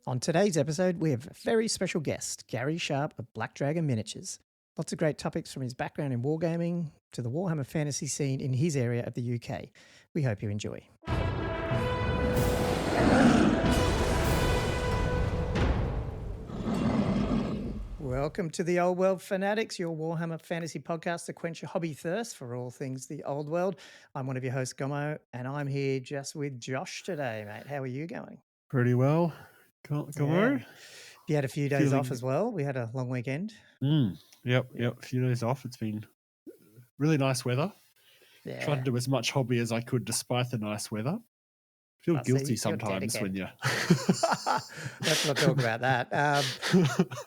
On today's episode, we have a very special guest, Garry Sharpe of Black Dragon Miniatures. Lots of great topics from his background in wargaming to the Warhammer fantasy scene in his area of the UK. We hope you enjoy. Welcome to the Old World Fanatics, your Warhammer fantasy podcast to quench your hobby thirst for all things the Old World. I'm one of your hosts, Gomo, and I'm here just with Josh today, mate. How are you going? Pretty well. Gomo? You had a few days off as well. We had a long weekend. Yep. A few days off. It's been really nice weather. Yeah. Tried to do as much hobby as I could despite the nice weather. Feel guilty sometimes when you... Let's not talk about that.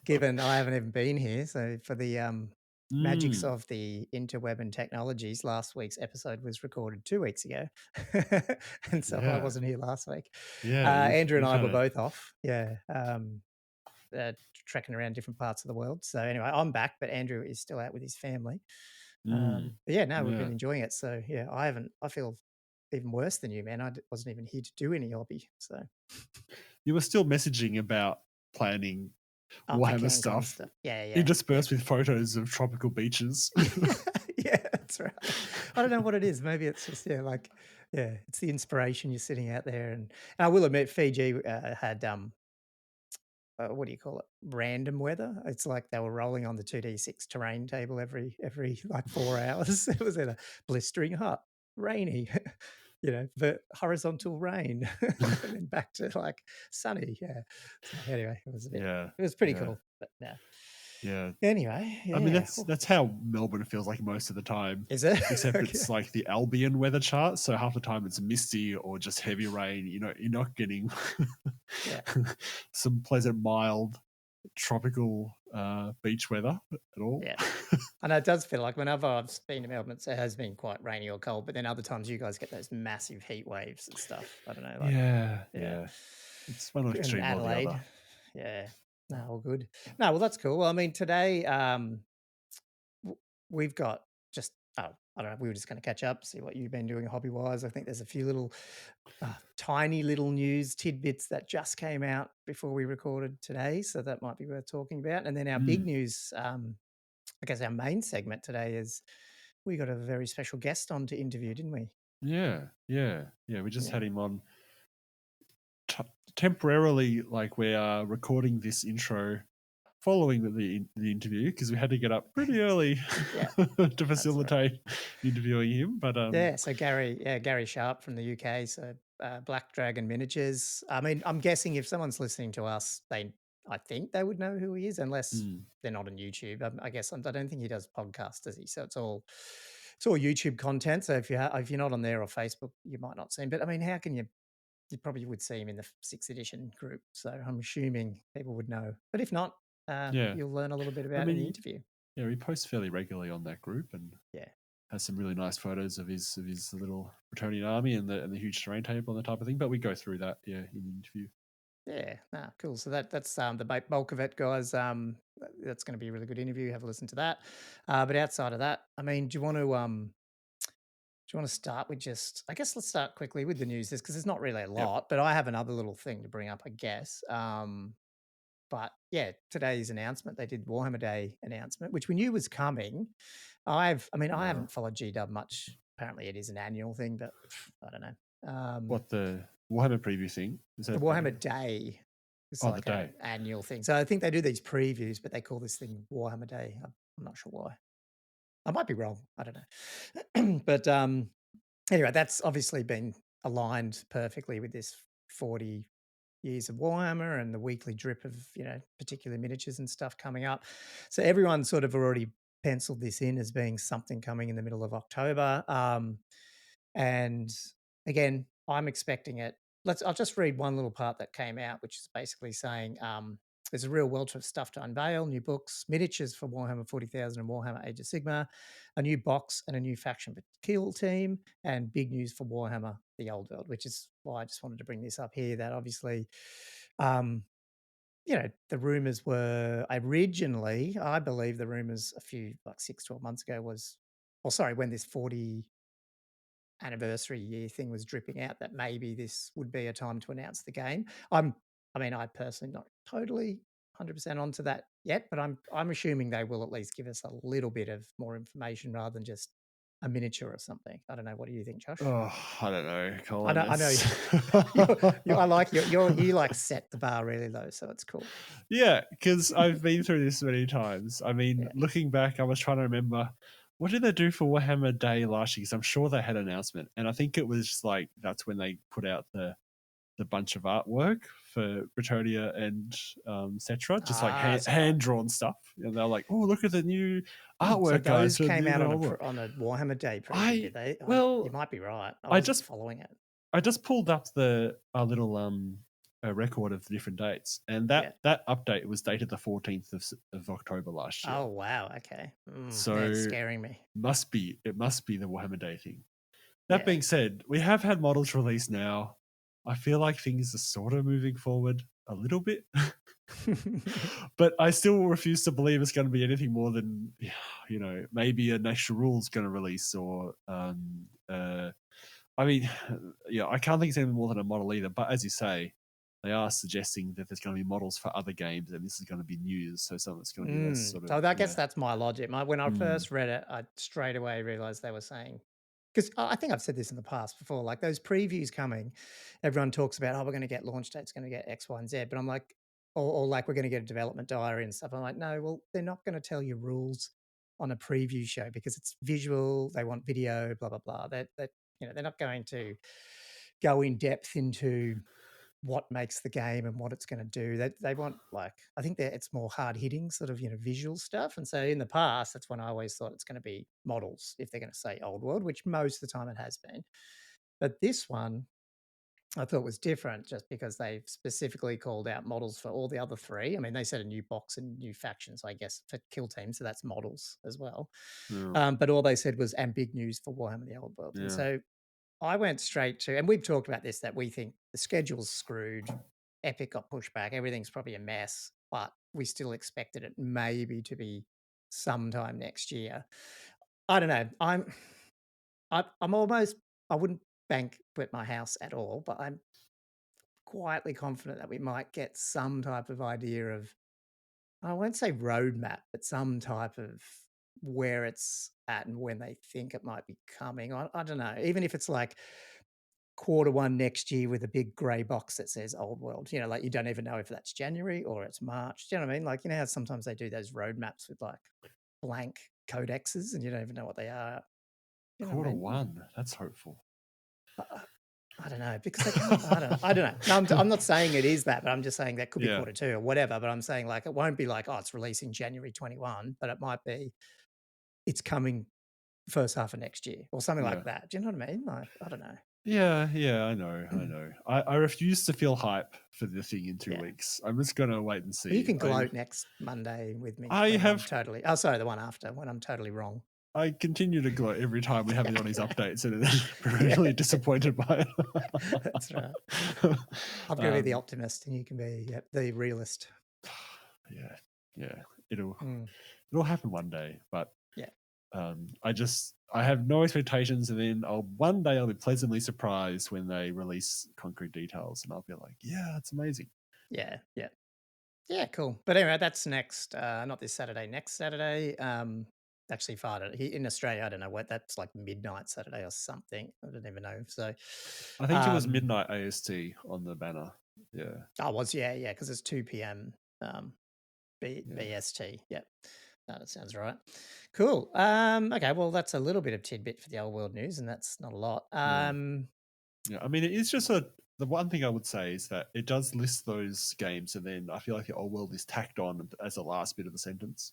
Given I haven't even been here, so for the magics of the interweb and technologies, last week's episode was recorded 2 weeks ago. And so I wasn't here last week. Andrew and I were both off. Trekking around different parts of the world. So anyway, I'm back, but Andrew is still out with his family. We've been enjoying it. So yeah, I feel even worse than you, man. I wasn't even here to do any hobby. So you were still messaging about planning Warhammer stuff. Yeah. Interspersed with photos of tropical beaches. Yeah, that's right. I don't know what it is. Maybe it's just it's the inspiration. You're sitting out there, and I will admit, Fiji had what do you call it? Random weather. It's like they were rolling on the 2d6 terrain table every like 4 hours. It was in a blistering hot, rainy, but horizontal rain, and then back to like sunny. Yeah. So anyway, it was it was pretty cool. But yeah. Anyway, I mean that's how Melbourne feels like most of the time. Is it? Except it's like the Albion weather chart, so half the time it's misty or just heavy rain. You're not getting some pleasant, mild, tropical beach weather at all. Yeah, I know it does feel like whenever I've been to Melbourne, it has been quite rainy or cold, but then other times you guys get those massive heat waves and stuff. I don't know. Like, yeah. It's one extreme or the other. Yeah. No, all good. No, well, that's cool. Well, I mean, today we've got just, I don't know, we were just going to catch up, see what you've been doing hobby-wise. I think there's a few little tiny little news tidbits that just came out before we recorded today, so that might be worth talking about. And then our big news, I guess our main segment today is we got a very special guest on to interview, didn't we? Yeah. We just had him on temporarily, like we are recording this intro following the interview because we had to get up pretty early to facilitate interviewing him. But so Garry Sharpe from the UK, so Black Dragon Miniatures. I mean, I'm guessing if someone's listening to us, I think they would know who he is, unless they're not on YouTube. I guess I don't think he does podcasts, does he? So it's all YouTube content. So if you're not on there or Facebook, you might not see him. But I mean, how can you? You probably would see him in the 6th edition group. So I'm assuming people would know. But if not, you'll learn a little bit about in the interview. Yeah, he posts fairly regularly on that group and has some really nice photos of his little Bretonian army and the huge terrain table and that type of thing. But we go through that in the interview. Yeah, cool. So that's the bulk of it, guys. That's going to be a really good interview. Have a listen to that. But outside of that, I mean, do you want to start with I guess let's start quickly with the news, because there's not really a lot, but I have another little thing to bring up, I guess. But yeah, today's announcement, they did Warhammer Day announcement, which we knew was coming. I haven't followed GW much. Apparently it is an annual thing, but I don't know. What the Warhammer preview thing? Is that the Warhammer Day? It's like an annual thing. So I think they do these previews, but they call this thing Warhammer Day. I'm not sure why. I might be wrong. I don't know. But anyway, that's obviously been aligned perfectly with this 40 years of Warhammer and the weekly drip of, particular miniatures and stuff coming up. So everyone sort of already penciled this in as being something coming in the middle of October. And again, I'm expecting it. I'll just read one little part that came out, which is basically saying there's a real welter of stuff to unveil, new books, miniatures for Warhammer 40,000 and Warhammer Age of Sigmar, a new box and a new faction kill team, and big news for Warhammer the Old World, which is why I just wanted to bring this up here, that obviously, the rumours were originally, I believe the rumours a few, like 6-12 months ago when this 40 anniversary year thing was dripping out, that maybe this would be a time to announce the game. I'm I mean, I personally not totally 100% onto that yet, but I'm assuming they will at least give us a little bit of more information rather than just a miniature or something. I don't know. What do you think, Josh? Oh, I don't know, I Colin. know. I know. I like you like set the bar really low, so it's cool. Yeah, because I've been through this many times. I mean, looking back, I was trying to remember what did they do for Warhammer Day last year? Because I'm sure they had an announcement, and I think it was like that's when they put out the bunch of artwork for Bretonia and Cetra, just like hand drawn stuff. And they're like, "Oh, look at the new artwork, so guys!" Those came out on a Warhammer Day preview, did they? Well, you might be right. I wasn't following it. I just pulled up our little record of the different dates, and that update was dated the 14th of October last year. Oh wow, okay. So that's scaring me. It must be the Warhammer Day thing. That being said, we have had models released now. I feel like things are sort of moving forward a little bit, but I still refuse to believe it's going to be anything more than, maybe an extra rule's going to release, or I mean, I can't think it's anything more than a model either. But as you say, they are suggesting that there's going to be models for other games, and this is going to be news. So something that's going to be less sort of. So I guess that's my logic. When I first read it, I straight away realized they were saying, because I think I've said this in the past before, like those previews coming, everyone talks about, we're going to get launch dates, going to get X, Y, and Z. But I'm like, or like we're going to get a development diary and stuff. I'm like, no, well, they're not going to tell you rules on a preview show because it's visual. They want video, blah, blah, blah. They're not going to go in depth into what makes the game and what it's going to do. They want, like, I think that it's more hard hitting sort of, visual stuff. And so in the past, that's when I always thought it's going to be models if they're going to say old world, which most of the time it has been. But this one I thought was different just because they've specifically called out models for all the other three. I mean, they said a new box and new factions, I guess, for kill teams. So that's models as well. But all they said was, and big news for Warhammer the Old World. And so I went straight to, and we've talked about this, that we think the schedule's screwed. Epic got pushed back. Everything's probably a mess, but we still expected it maybe to be sometime next year. I don't know. I'm almost, I wouldn't bank with my house at all, but I'm quietly confident that we might get some type of idea of, I won't say roadmap, but some type of where it's at and when they think it might be coming. I don't know. Even if it's like Q1 next year with a big grey box that says Old World, like you don't even know if that's January or it's March. Do you know what I mean? Like, how sometimes they do those roadmaps with like blank codexes and you don't even know what they are. Q1, that's hopeful. I don't know, because they can't, I don't know. No, I'm not saying it is that, but I'm just saying that could be Q2 or whatever. But I'm saying, like, it won't be like, it's releasing January 21, but it might be it's coming first half of next year or something like that. Do you know what I mean? Like, I don't know. Yeah, I know. I refuse to feel hype for the thing in 2 weeks. I'm just gonna wait and see. You can gloat next Monday with me. Totally. Oh, sorry, the one after when I'm totally wrong. I continue to gloat every time we have it on these updates, and I'm really disappointed by it. That's right. I'm going to be the optimist, and you can be the realist. Yeah. It'll happen one day, but I have no expectations, and then one day I'll be pleasantly surprised when they release concrete details, and I'll be like, yeah, it's amazing. Yeah, cool. But anyway, that's next, not this Saturday, next Saturday. Actually, in Australia, I don't know what that's like, midnight Saturday or something. I don't even know. So I think it was midnight AST on the banner. Yeah. Oh, it was, because it's 2 p.m. BST. Yeah. No, that sounds right. Cool. Okay, well, that's a little bit of tidbit for the old world news, and that's not a lot. I mean, it is just the one thing I would say is that it does list those games, and then I feel like the old world is tacked on as the last bit of the sentence.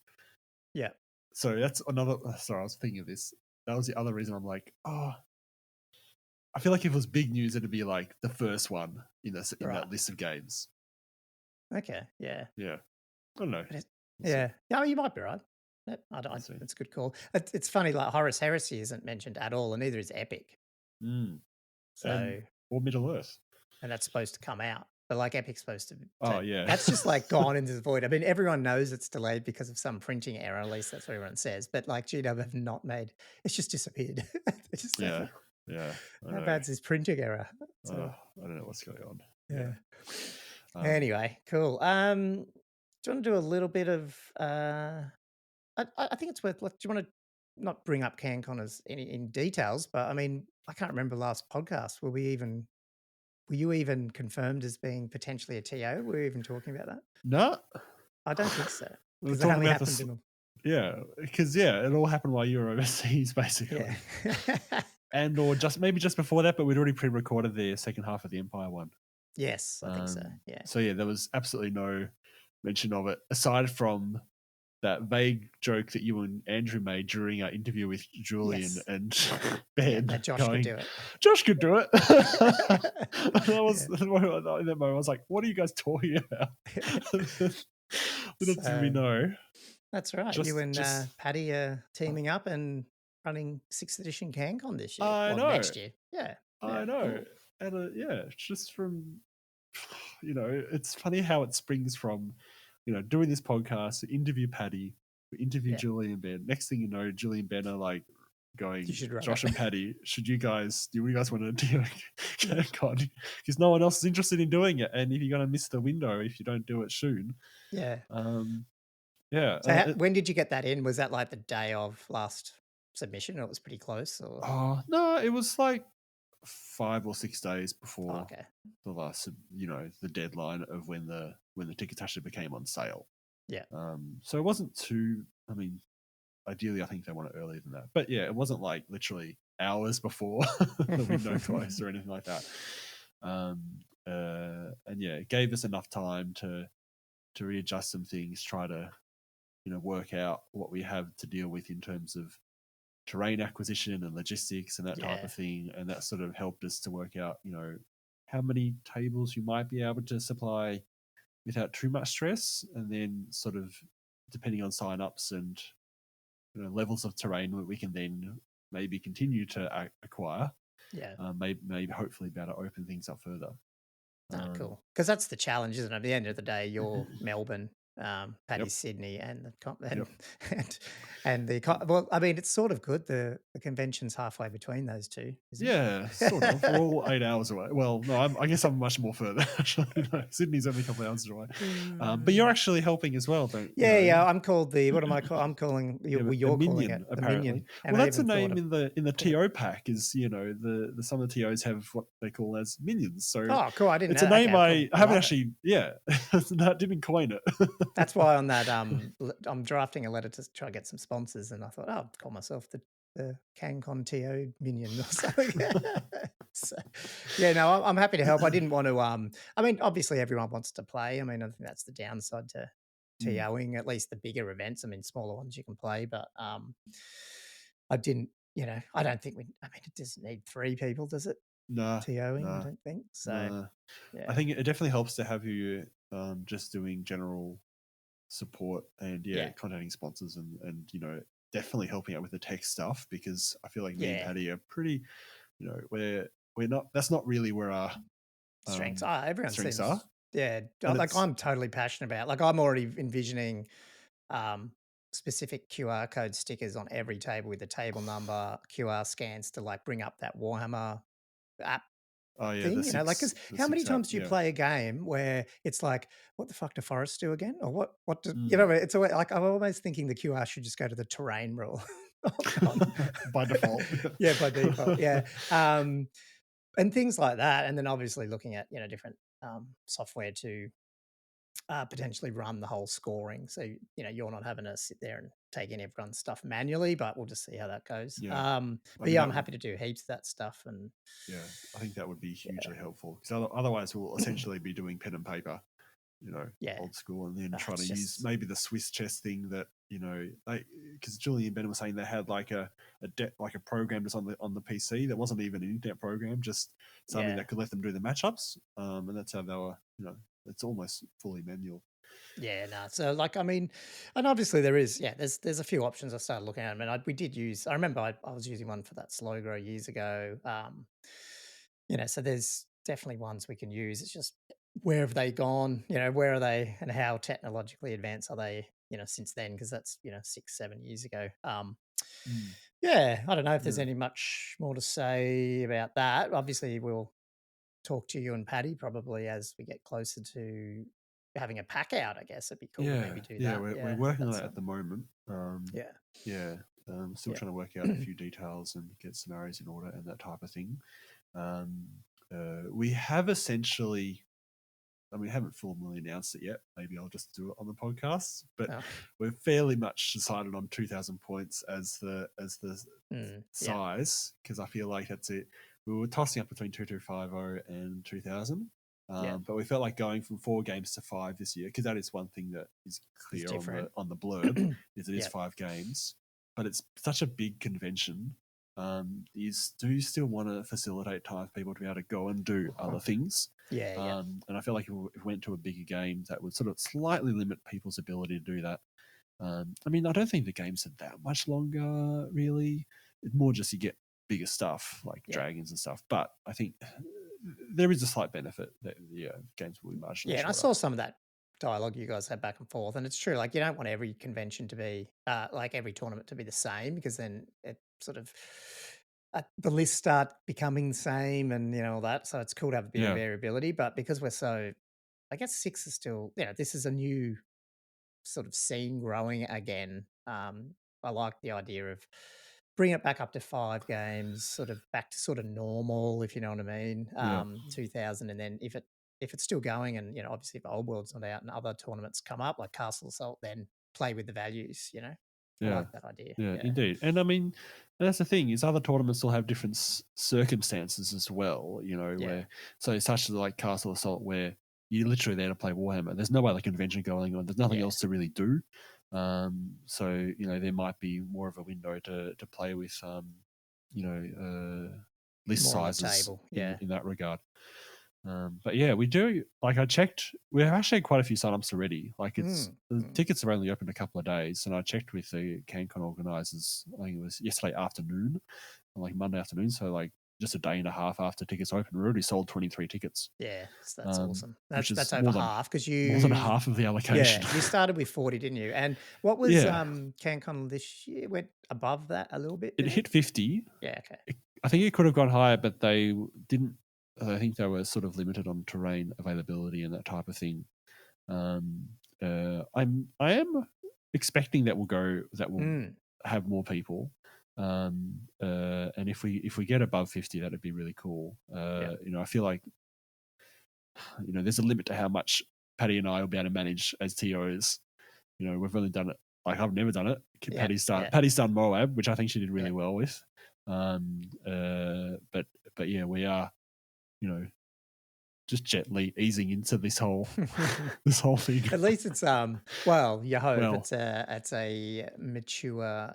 Yeah. So that's another. Sorry, I was thinking of this. That was the other reason I'm like, I feel like if it was big news, it'd be like the first one in that list of games. Okay. Yeah. Yeah. I don't know. No, you might be right. It's a good call. It's funny, like Horus Heresy isn't mentioned at all, and neither is Epic. Or Middle Earth. And that's supposed to come out. But like Epic's supposed to. That's just like gone into the void. I mean, everyone knows it's delayed because of some printing error. At least that's what everyone says. But like GW have not made. It's just disappeared. Yeah. How bad's this printing error? I don't know what's going on. Yeah. Anyway, cool. Do you want to do a little bit of? I think it's worth. Like, do you want to not bring up Cancon as in details? But I mean, I can't remember last podcast. Were you even confirmed as being potentially a TO? Were we even talking about that? No, I don't think so. we were Because it talking only about happened this. in. Yeah, because it all happened while you were overseas, basically. Yeah. And or maybe just before that, but we'd already pre-recorded the second half of the Empire one. Yes, I think so. Yeah. So yeah, there was absolutely no mention of it aside from that vague joke that you and Andrew made during our interview with Julian and Ben. That Josh going, could do it. Josh could do it. I was in that moment, I was like, "What are you guys talking about?" Little did we know. That's right. You and Paddy are teaming up and running 6th edition CanCon this year. I know. Next year. Yeah. I know. Cool. And just from, it's funny how it springs from, doing this podcast, interview Paddy, interview Julie and Ben. Next thing you know, Julie and Ben are like going, Josh and Paddy, do you guys want to do CanCon? Because no one else is interested in doing it. And if you're going to miss the window if you don't do it soon. Yeah. Yeah. So when did you get that in? Was that like the day of last submission, or it was pretty close? Or no, it was like 5 or 6 days before the last, the deadline of when the tickets actually became on sale. Yeah. So it wasn't too. I mean, ideally, I think they want it earlier than that. But yeah, it wasn't like literally hours before the window closed or anything like that. And yeah, it gave us enough time to readjust some things, try to work out what we have to deal with in terms of terrain acquisition and logistics and that type of thing. And that sort of helped us to work out, how many tables you might be able to supply without too much stress. And then sort of depending on sign-ups and levels of terrain we can then maybe continue to acquire. Yeah. Maybe hopefully be able to open things up further. Cool. Because that's the challenge, isn't it? At the end of the day, you're Melbourne, Paddy's Sydney, and well, I mean, it's sort of good. The convention's halfway between those two, isn't it? Sort of. We're all 8 hours away. Well, no, I guess I'm much more further. Actually, no, Sydney's only a couple of hours away. But you're actually helping as well, don't you? Yeah. I'm called what am I called? I'm calling you're minion, calling it apparently. the minion. Well, that's a name in the TO pack. Is the some of the TOs have what they call as minions. So cool. I didn't. It's a name cool. I haven't actually. Yeah, I didn't coin it. That's why on that I'm drafting a letter to try to get some sponsors, and I thought, I'll call myself the Cancon TO minion or something. So, yeah, no, I'm happy to help. I didn't want to. I mean, obviously everyone wants to play. I mean, I think that's the downside to TOing, at least the bigger events. I mean, smaller ones you can play, but I didn't. I don't think I mean, it doesn't need 3 people, does it? No, TOing, I don't think so. Yeah. I think it definitely helps to have you just doing general support and contacting sponsors and definitely helping out with the tech stuff, because I feel like me and Paddy are pretty, we're not. That's not really where our strengths are. Everyone's strengths are. Yeah, like I'm totally passionate about. Like I'm already envisioning specific QR code stickers on every table with the table number, QR scans to like bring up that Warhammer app thing, like, because how many times do you play a game where it's like, what the fuck do forests do again? Or what do, it's always, like, I'm always thinking the QR should just go to the terrain rule. By default. Yeah, by default. Yeah. And things like that. And then obviously looking at, different software to potentially run the whole scoring. So, you're not having to sit there and take in everyone's stuff manually, but we'll just see how that goes. But I'm happy to do heaps of that stuff. And yeah, I think that would be hugely helpful, because otherwise we'll essentially be doing pen and paper, old school, and then try to use maybe the Swiss chess thing that, because Julie and Ben were saying they had like a program just on the PC that wasn't even an internet program, just something that could let them do the matchups. And that's how they were, it's almost fully manual. Yeah, no. So like, I mean, and obviously there is, there's a few options I started looking at. I mean, we did use, I remember I was using one for that slow grow years ago. So there's definitely ones we can use. It's just, where have they gone? Where are they, and how technologically advanced are they, since then? Because that's, 6-7 years ago. Yeah, I don't know if there's any much more to say about that. Obviously, we'll talk to you and Paddy probably as we get closer to having a pack out. I guess it'd be cool to maybe do that. We're working on that at the moment. Yeah. Yeah, still trying to work out a few details and get scenarios in order and that type of thing. We have essentially, I mean, we haven't formally announced it yet. Maybe I'll just do it on the podcast. But we're fairly much decided on 2,000 points as the size, because I feel like that's it. We were tossing up between 2250 and 2,000. But we felt like going from 4 games to 5 this year, because that is one thing that is clear on the blurb, is it is 5 games. But it's such a big convention. Do you still want to facilitate time for people to be able to go and do other things? And I feel like if we went to a bigger game, that would sort of slightly limit people's ability to do that. I mean, I don't think the games are that much longer, really. It's more just you get bigger stuff like dragons and stuff. But I think there is a slight benefit that games will be marginally shorter. And I saw some of that dialogue you guys had back and forth, and it's true. Like, you don't want every convention to be like every tournament to be the same, because then it sort of the lists start becoming the same, and all that. So it's cool to have a bit of variability. But because we're so, I guess 6 is still, this is a new sort of scene growing again. I like the idea of bringing it back up to 5 games, sort of back to sort of normal, if you know what I mean. 2,000, and then if it's still going, and obviously if Old World's not out and other tournaments come up like Castle Assault, then play with the values. I like that idea. Yeah, indeed. And I mean, that's the thing, is other tournaments will have different circumstances as well. Where such as like Castle Assault, where you're literally there to play Warhammer. There's no other convention going on. There's nothing else to really do. So there might be more of a window to play with, list More on the sizes table. in that regard. But yeah, we do. Like, I checked, we have actually had quite a few signups already. Like, the tickets are only open a couple of days, and I checked with the Cancon organisers. I think it was yesterday afternoon, like Monday afternoon. So like just a day and a half after tickets open, we already sold 23 tickets. Yeah, that's awesome. That's is over half, because more than half of the allocation. Yeah, you started with 40, didn't you? And what was Cancon this year? Went above that a little bit. It hit 50. Yeah, okay. I think it could have gone higher, but they didn't. I think they were sort of limited on terrain availability and that type of thing. I am expecting that will have more people. And if we get above 50, that'd be really cool. I feel like there's a limit to how much Paddy and I will be able to manage as TOs. We've only done it, like, I've never done it. Paddy's done Moab, which I think she did really well with. But yeah, we are just gently easing into this whole thing. At least it's you hope it's a mature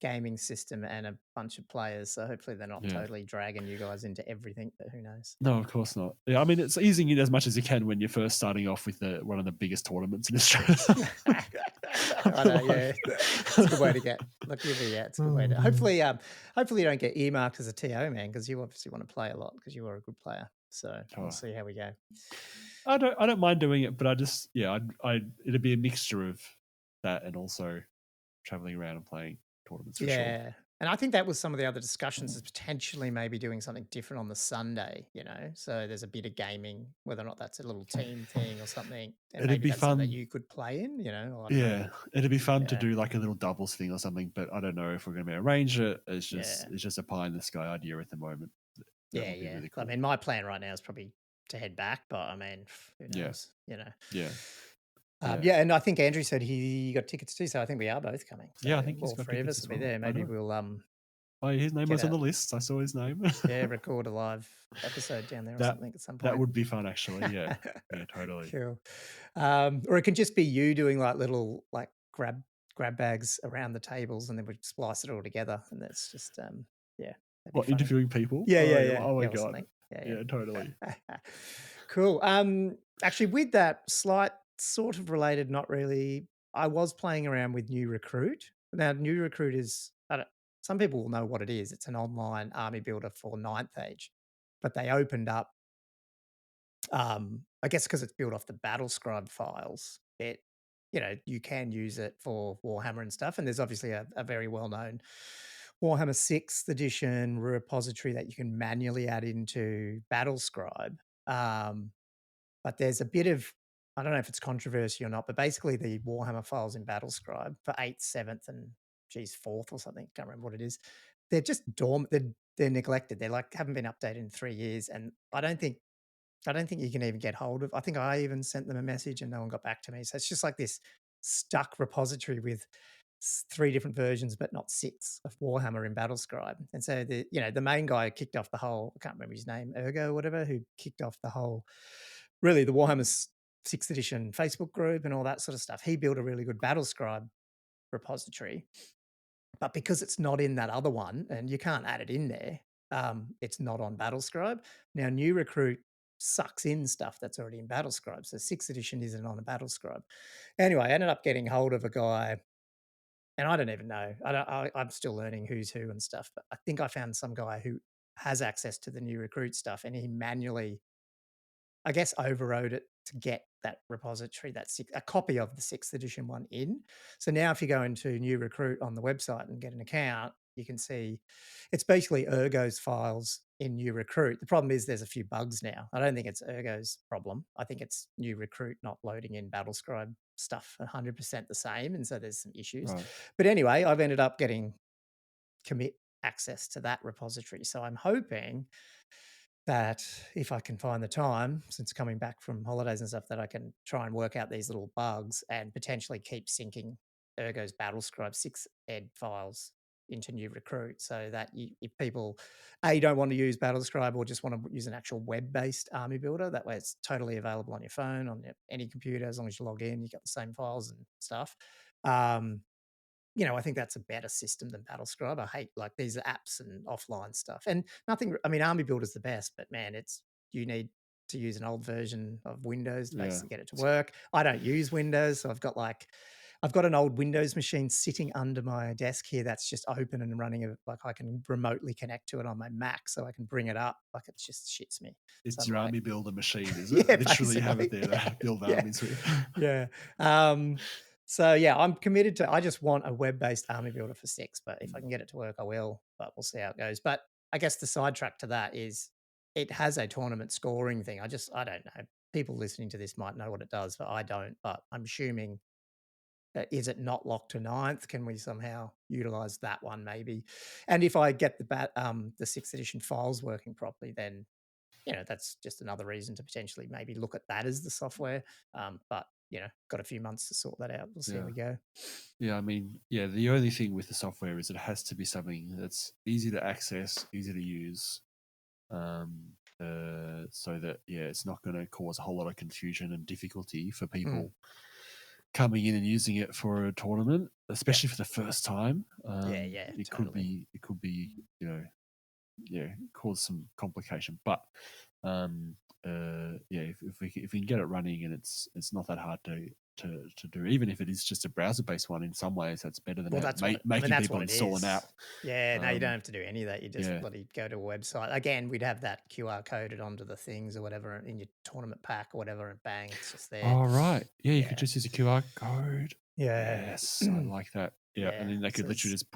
gaming system and a bunch of players, so hopefully they're not totally dragging you guys into everything, but who knows. No, of course not. Yeah, I mean, it's easing in as much as you can when you're first starting off with one of the biggest tournaments in Australia. I know, yeah. It's a good way to get. It's a good way to. Hopefully you don't get earmarked as a TO, man, because you obviously want to play a lot, because you are a good player. So we'll see how we go. I don't mind doing it, but I just it'd be a mixture of that and also traveling around and playing tournaments for sure. And I think that was some of the other discussions, is potentially maybe doing something different on the Sunday, so there's a bit of gaming, whether or not that's a little team thing or something. And it'd be fun that you could play in, it'd be fun to do like a little doubles thing or something, but I don't know if we're going to arrange it. It's just a pie in the sky idea at the moment. That would be really cool. I mean, my plan right now is probably to head back, but I mean, who knows, and I think Andrew said he got tickets too, so I think we are both coming. So I think all 3 of us will be there. Maybe we'll his name was on the list. I saw his name. Record a live episode down there or something at some point. That would be fun, actually. Yeah, totally. Cool. Or it can just be you doing like little like grab bags around the tables, and then we splice it all together, and that's just interviewing people? Yeah. Oh my god. Yeah, totally. Cool. Actually, with that sort of related, not really, I was playing around with New Recruit. Now, New Recruit is, some people will know what it is. It's an online army builder for 9th Age, but they opened up, I guess because it's built off the Battle Scribe files, you can use it for Warhammer and stuff. And there's obviously a very well-known Warhammer 6th edition repository that you can manually add into Battlescribe. But there's a bit of, I don't know if it's controversy or not, but basically the Warhammer files in Battlescribe for 8th, 7th, and 4th or something, can't remember what it is. They're just dormant. They're neglected. They're like haven't been updated in 3 years, and I don't think you can even get hold of. I think I even sent them a message and no one got back to me. So it's just like this stuck repository with 3 different versions, but not 6 of Warhammer in Battlescribe. And so the main guy kicked off the whole, I can't remember his name, Ergo or whatever, who kicked off the whole, really the Warhammer 6th edition Facebook group and all that sort of stuff. He built a really good Battlescribe repository. But because it's not in that other one and you can't add it in there, it's not on Battlescribe. Now, New Recruit sucks in stuff that's already in Battlescribe. So 6th edition isn't on a Battlescribe. Anyway, I ended up getting hold of a guy, and I don't even know. I'm still learning who's who and stuff, but I think I found some guy who has access to the New Recruit stuff, and he manually, I guess, overrode it to get that repository, a copy of the 6th edition one in. So now if you go into New Recruit on the website and get an account, you can see it's basically Ergo's files in New Recruit. The problem is there's a few bugs now. I don't think it's Ergo's problem. I think it's New Recruit not loading in Battlescribe stuff 100% the same, and so there's some issues. Right. But anyway, I've ended up getting commit access to that repository. So I'm hoping that if I can find the time, since coming back from holidays and stuff, that I can try and work out these little bugs and potentially keep syncing Ergo's Battlescribe 6 ed files into New Recruit, so that if people don't want to use Battlescribe or just want to use an actual web-based army builder, that way it's totally available on your phone, on any computer, as long as you log in, you get the same files and stuff. I think that's a better system than Battlescribe. I hate like these apps and offline stuff, and nothing. I mean, Army Builder's the best, but man, you need to use an old version of Windows to basically get it to work. I don't use Windows, so I've got an old Windows machine sitting under my desk here that's just open and running. Like I can remotely connect to it on my Mac, so I can bring it up. Like it just shits me. It's So your like, army builder machine, is it? yeah, Literally have it basically. there to build armies with. Yeah. So yeah, I'm committed to. I just want a web-based army builder for 6, but if I can get it to work, I will. But we'll see how it goes. But I guess the sidetrack to that is it has a tournament scoring thing. I don't know. People listening to this might know what it does, but I don't. But I'm assuming, is it not locked to 9th? Can we somehow utilize that one maybe? And if I get the 6th edition files working properly, then that's just another reason to potentially maybe look at that as the software. But got a few months to sort that out. We'll see how we go. Yeah, I mean, the only thing with the software is it has to be something that's easy to access, easy to use, so that it's not going to cause a whole lot of confusion and difficulty for people coming in and using it for a tournament, especially for the first time. It totally. could be cause some complication, but if we can get it running and it's not that hard to do, even if it is just a browser based one, in some ways that's better than making people install an app. No, you don't have to do any of that. You just bloody go to a website. Again, we'd have that QR coded onto the things or whatever in your tournament pack or whatever, and bang, it's just there. Oh right, you could just use a QR code. Yeah, yes, I like that. Yeah, and then they could literally just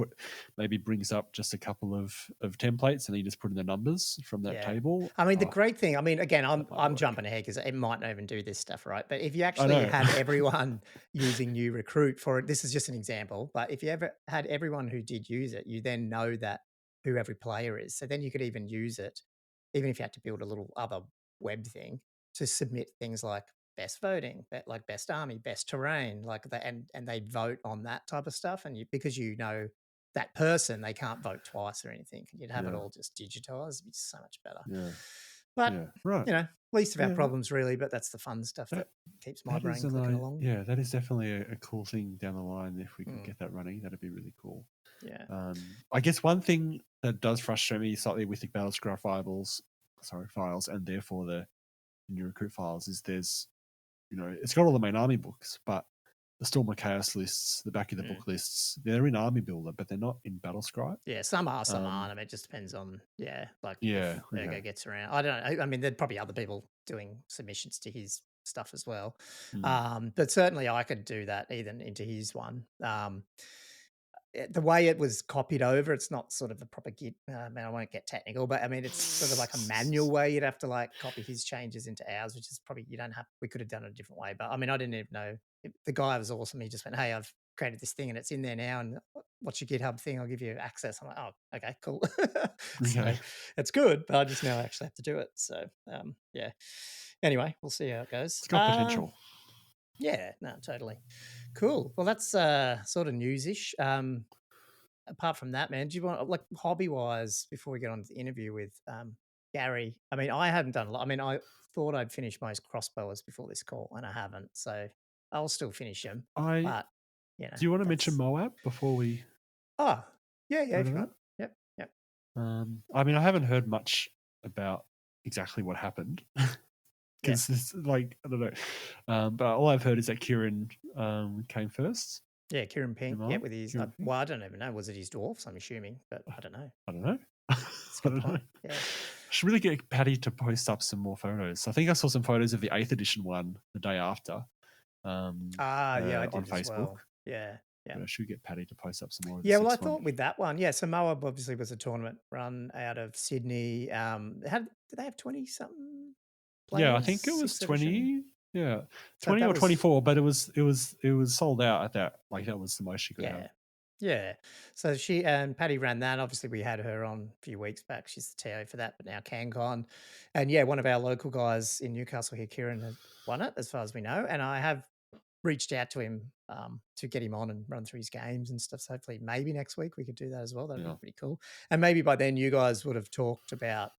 maybe brings up just a couple of templates, and then you just put in the numbers from that table. I mean, the great thing, again, I'm jumping ahead because it might not even do this stuff, right? But if you actually had everyone using New Recruit for it, this is just an example, but if you ever had everyone who did use it, you then know that who every player is. So then you could even use it, even if you had to build a little other web thing, to submit things like best voting, like best army, best terrain, like that, and they vote on that type of stuff. And because that person, they can't vote twice or anything. You'd have it all just digitized. It'd be so much better. But least of our problems really. But that's the fun stuff that keeps my brain clicking along. Yeah, that is definitely a cool thing down the line. If we can get that running, that'd be really cool. Yeah. I guess one thing that does frustrate me slightly with the Battlescribe files, and therefore the New Recruit files, is there's it's got all the main army books, but the Storm of Chaos lists, the back of the book lists, they're in Army Builder, but they're not in Battlescribe. Yeah, some are, some aren't. I mean, it just depends on, if Ergo gets around. I don't know. I mean, there'd probably other people doing submissions to his stuff as well. But certainly I could do that even into his one. the way it was copied over, it's not sort of a proper Git. Man, I won't get technical, but I mean, it's sort of like a manual way. You'd have to like copy his changes into ours, which is probably you don't have. We could have done it a different way, but I mean, I didn't even know. The guy was awesome. He just went, "Hey, I've created this thing and it's in there now. And what's your GitHub thing? I'll give you access." I'm like, "Oh, okay, cool." So Okay. it's good, but I just now actually have to do it. So yeah. Anyway, we'll see how it goes. It's got potential. Yeah, no, totally. Cool. Well, that's sort of newsish. Apart from that, man, do you want like hobby wise before we get on to the interview with Garry? I mean, I haven't done a lot. I mean, I thought I'd finish most crossbowers before this call, and I haven't. So I'll still finish them. But you know, Do you want to mention that's Moab before we oh yeah, go if to you that? want. Yep, yep. I mean, I haven't heard much about exactly what happened because it's like I don't know, but all I've heard is that Kieran came first. Yeah, Kieran Pink. Am I Yeah, right? with his. Kieran Pink? Well, I don't even know. Was it his dwarfs? I'm assuming, but I don't know. I don't know. It's a good point. Yeah. I should really get Paddy to post up some more photos. I think I saw some photos of the 8th edition one the day after. Yeah, I did on as Facebook. Well. Yeah. Yeah. But I should get Paddy to post up some more. Of Yeah, well, I thought with that one, yeah. So Moab obviously was a tournament run out of Sydney. Did they have 20 something players? Yeah, I think it was 20. Edition? Yeah, So 20 or 24, but it was sold out at that. Like that was the most she could have. Yeah. So she and Paddy ran that. Obviously, we had her on a few weeks back. She's the TO for that, but now Cancon. And yeah, one of our local guys in Newcastle here, Kieran, has won it as far as we know. And I have reached out to him to get him on and run through his games and stuff. So hopefully maybe next week we could do that as well. That'd be pretty cool. And maybe by then you guys would have talked about,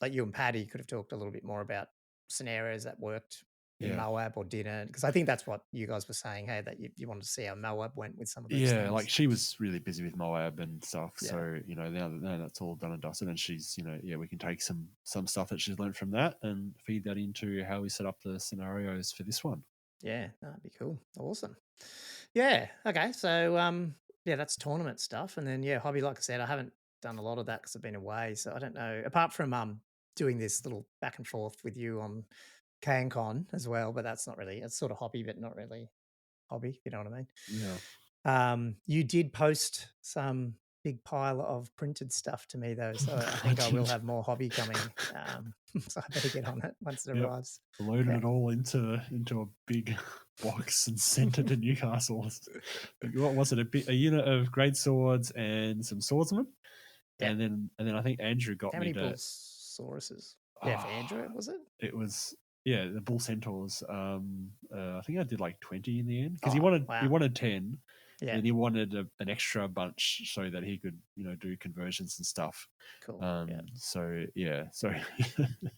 like you and Paddy could have talked a little bit more about scenarios that worked in Moab or didn't. Because I think that's what you guys were saying, hey, that you wanted to see how Moab went with some of those things. Like she was really busy with Moab and stuff. So, now that's all done and dusted. And she's, we can take some stuff that she's learned from that and feed that into how we set up the scenarios for this one. Yeah, that'd be cool. Awesome. Yeah. Okay. So that's tournament stuff. And then hobby, like I said, I haven't done a lot of that because I've been away. So I don't know. Apart from doing this little back and forth with you on Cancon as well, but that's not really, it's sort of hobby, but not really hobby, you know what I mean? Yeah. You did post some big pile of printed stuff to me though, so I think I will have more hobby coming. So I better get on it once it arrives. Loaded it all into a big box and sent it to Newcastle. What was it? A unit of great swords and some swordsmen, and then I think Andrew got how me many to Bullsauruses? For Andrew, was it? It was the Bull Centaurs. I think I did like 20 in the end because he wanted 10. Yeah. And he wanted an extra bunch so that he could, do conversions and stuff. Cool. So it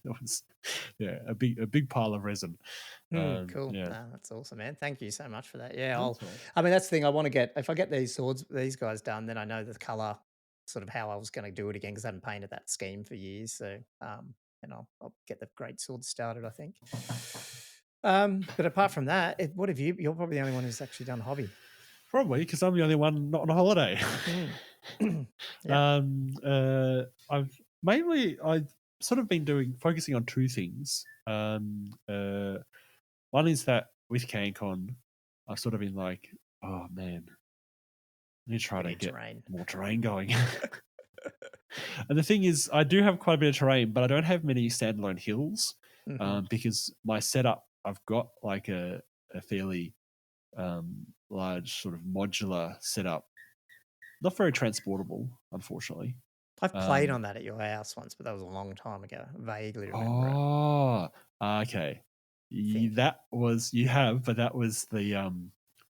was a big pile of resin. Cool. Yeah. No, that's awesome, man. Thank you so much for that. Yeah, I mean that's the thing I want to get. If I get these guys done, then I know the color, sort of how I was going to do it again because I haven't painted that scheme for years. So and I'll get the great sword started, I think. But apart from that, what have you? You're probably the only one who's actually done hobby. Probably because I'm the only one not on a holiday. I've sort of been focusing on two things. One is that with Cancon, I've sort of been like, oh man, I need to try to get more terrain going. And the thing is, I do have quite a bit of terrain, but I don't have many standalone hills because my setup, I've got like a fairly large sort of modular setup. Not very transportable, unfortunately. I've played on that at your house once, but that was a long time ago. I vaguely remember it. Oh, okay. That was the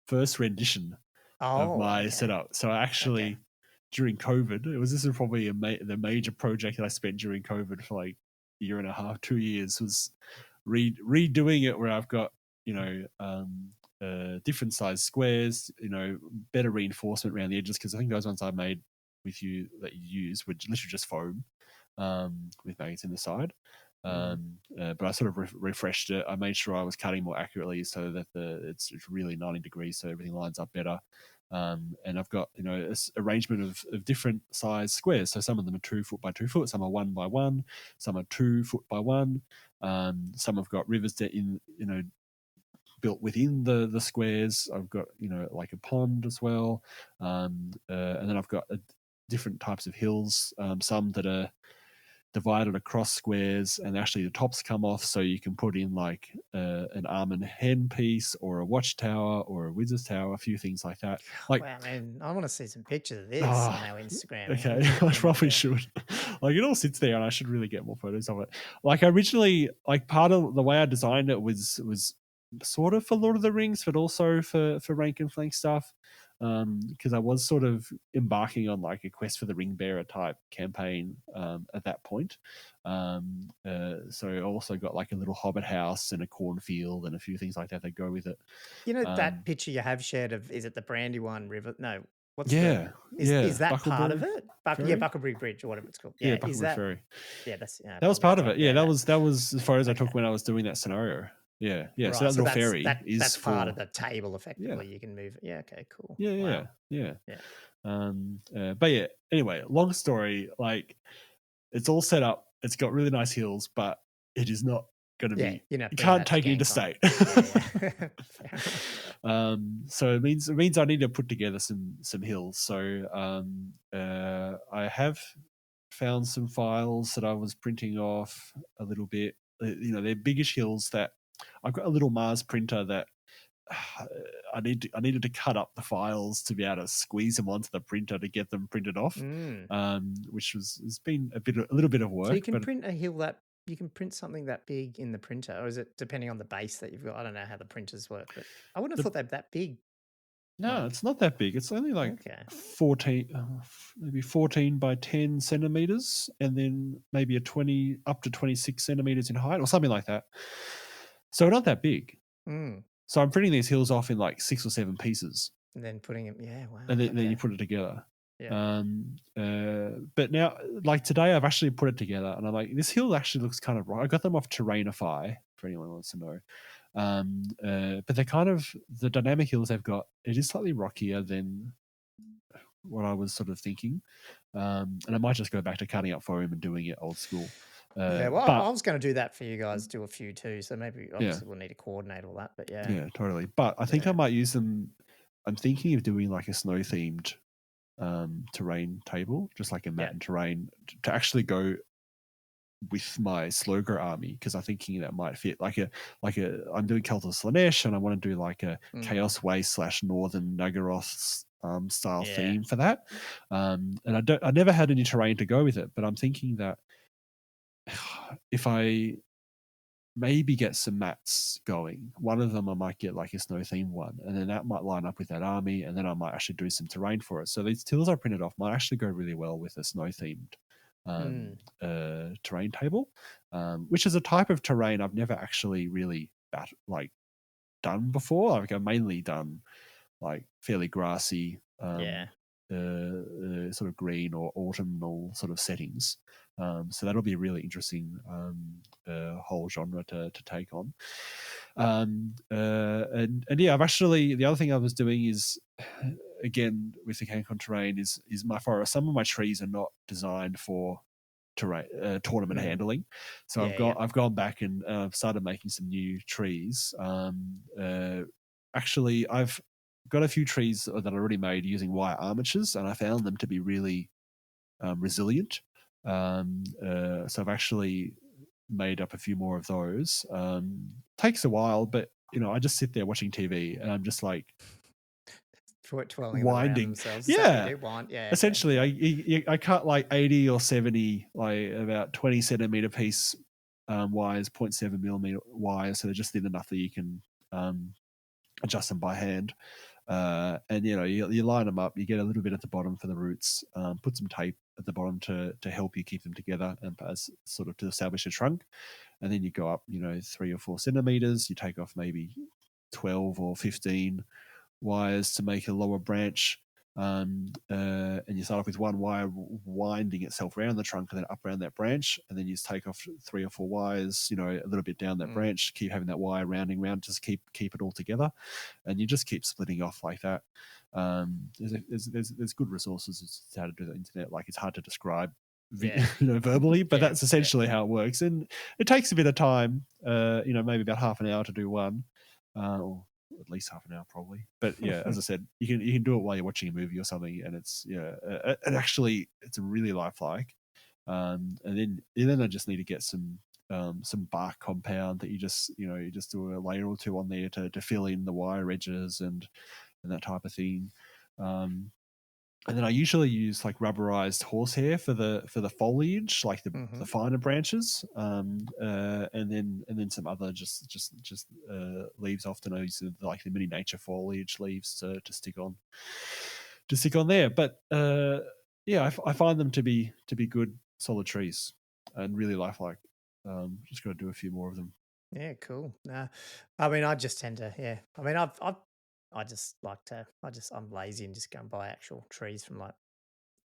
first rendition of my setup. So actually, during COVID, this is probably the major project that I spent during COVID for like a year and a half, 2 years, was redoing it where I've got different size squares, better reinforcement around the edges, because I think those ones I made with you that you use were literally just foam with magnets in the side. But I sort of refreshed it. I made sure I was cutting more accurately so that it's really 90 degrees, so everything lines up better. And I've got this arrangement of different size squares. So some of them are 2 foot by 2 foot, some are 1 by 1, some are 2 foot by 1. Some have got rivers that built within the squares. I've got, like a pond as well. And then I've got different types of hills, some that are divided across squares, and actually the tops come off, so you can put in like an arm and hen piece, or a watchtower, or a wizard's tower, a few things like that. Like, wow, man, I want to see some pictures of this on our Instagram. Okay, I probably should. Like, it all sits there, and I should really get more photos of it. Like, originally, like, part of the way I designed it was sort of for Lord of the Rings, but also for rank and flank stuff. Because I was sort of embarking on like a quest for the ring bearer type campaign at that point. So I also got like a little hobbit house and a cornfield and a few things like that that go with it. That picture you have shared of, is it the Brandywine River? No, what's is that part of it? Bucklebury Bridge or whatever it's called. Yeah, Bucklebury Ferry. Yeah, that's that was part of it. Yeah, that was as far as I took when I was doing that scenario. Yeah. Right, so that little ferry that's part of the table, effectively. You can move it. Yeah. Okay. Cool. Yeah. But yeah. Anyway, long story. Like, it's all set up. It's got really nice hills, but it is not going to be. You can't take it into state. So it means I need to put together some hills. So I have found some files that I was printing off a little bit. They're biggish hills that I've got a little Mars printer that I needed to cut up the files to be able to squeeze them onto the printer to get them printed off, which has been a little bit of work. So you can print a hill that you can print something that big in the printer, or is it depending on the base that you've got? I don't know how the printers work, but I wouldn't have thought they're that big. No, it's not that big. It's only like 14, maybe 14 by 10 centimeters, and then maybe up to 26 centimeters in height, or something like that. So not that big. So I'm printing these hills off in like 6 or 7 pieces, and then putting them. Yeah, wow. And then you put it together. Yeah. But now, like today, I've actually put it together, and I'm like, this hill actually looks kind of right. I got them off Terrainify, for anyone who wants to know. But they're kind of the dynamic hills they've got. It is slightly rockier than what I was sort of thinking, and I might just go back to cutting up foam and doing it old school. I was going to do that for you guys, do a few too. So maybe obviously we'll need to coordinate all that. But yeah, totally. But I think I might use them. I'm thinking of doing like a snow themed terrain table, just like a mat and terrain, to actually go with my Slogger army, because I'm thinking that might fit like a I'm doing Cult of Slannesh, and I want to do like a Chaos Waste / Northern Naggaroth style theme for that. And I never had any terrain to go with it, but I'm thinking that if I maybe get some mats going, one of them I might get like a snow themed one, and then that might line up with that army, and then I might actually do some terrain for it. So these tills I printed off might actually go really well with a snow themed terrain table, which is a type of terrain I've never actually really done before. Like, I've mainly done like fairly grassy, sort of green or autumnal sort of settings. So that'll be a really interesting whole genre to take on. And I've actually, the other thing I was doing is, again, with the Cancon terrain is my forest. Some of my trees are not designed for terrain tournament handling, so I've gone back and started making some new trees. Actually, I've got a few trees that I already made using wire armatures, and I found them to be really resilient. So I've actually made up a few more of those. Takes a while, but I just sit there watching TV, and I'm just like winding. Essentially, I cut like 80 or 70, like about 20 centimeter piece wires, 0.7 millimeter wires, so they're just thin enough that you can adjust them by hand. And you line them up, you get a little bit at the bottom for the roots, put some tape at the bottom to help you keep them together, and as sort of to establish a trunk. And then you go up 3 or 4 centimeters, you take off maybe 12 or 15 wires to make a lower branch, and you start off with one wire winding itself around the trunk and then up around that branch, and then you just take off 3 or 4 wires, a little bit down that branch, keep having that wire rounding around, just keep it all together, and you just keep splitting off like that. There's good resources how to do the internet. Like, it's hard to describe verbally, but that's essentially how it works, and it takes a bit of time, maybe about half an hour to do one. or at least half an hour probably. But yeah, as I said, you can do it while you're watching a movie or something, and it's and actually it's really lifelike. And then I just need to get some bark compound that you just do a layer or two on there to fill in the wire edges and that type of thing. And then I usually use like rubberized horsehair for the foliage, like the finer branches, and then some other just leaves. Often I use like the mini nature foliage leaves to stick on there. But yeah, I find them to be good solid trees and really lifelike. Just got to do a few more of them. Yeah, cool. Nah, I mean, I just tend to, yeah. I mean, I just like to, I'm lazy and just go and buy actual trees from like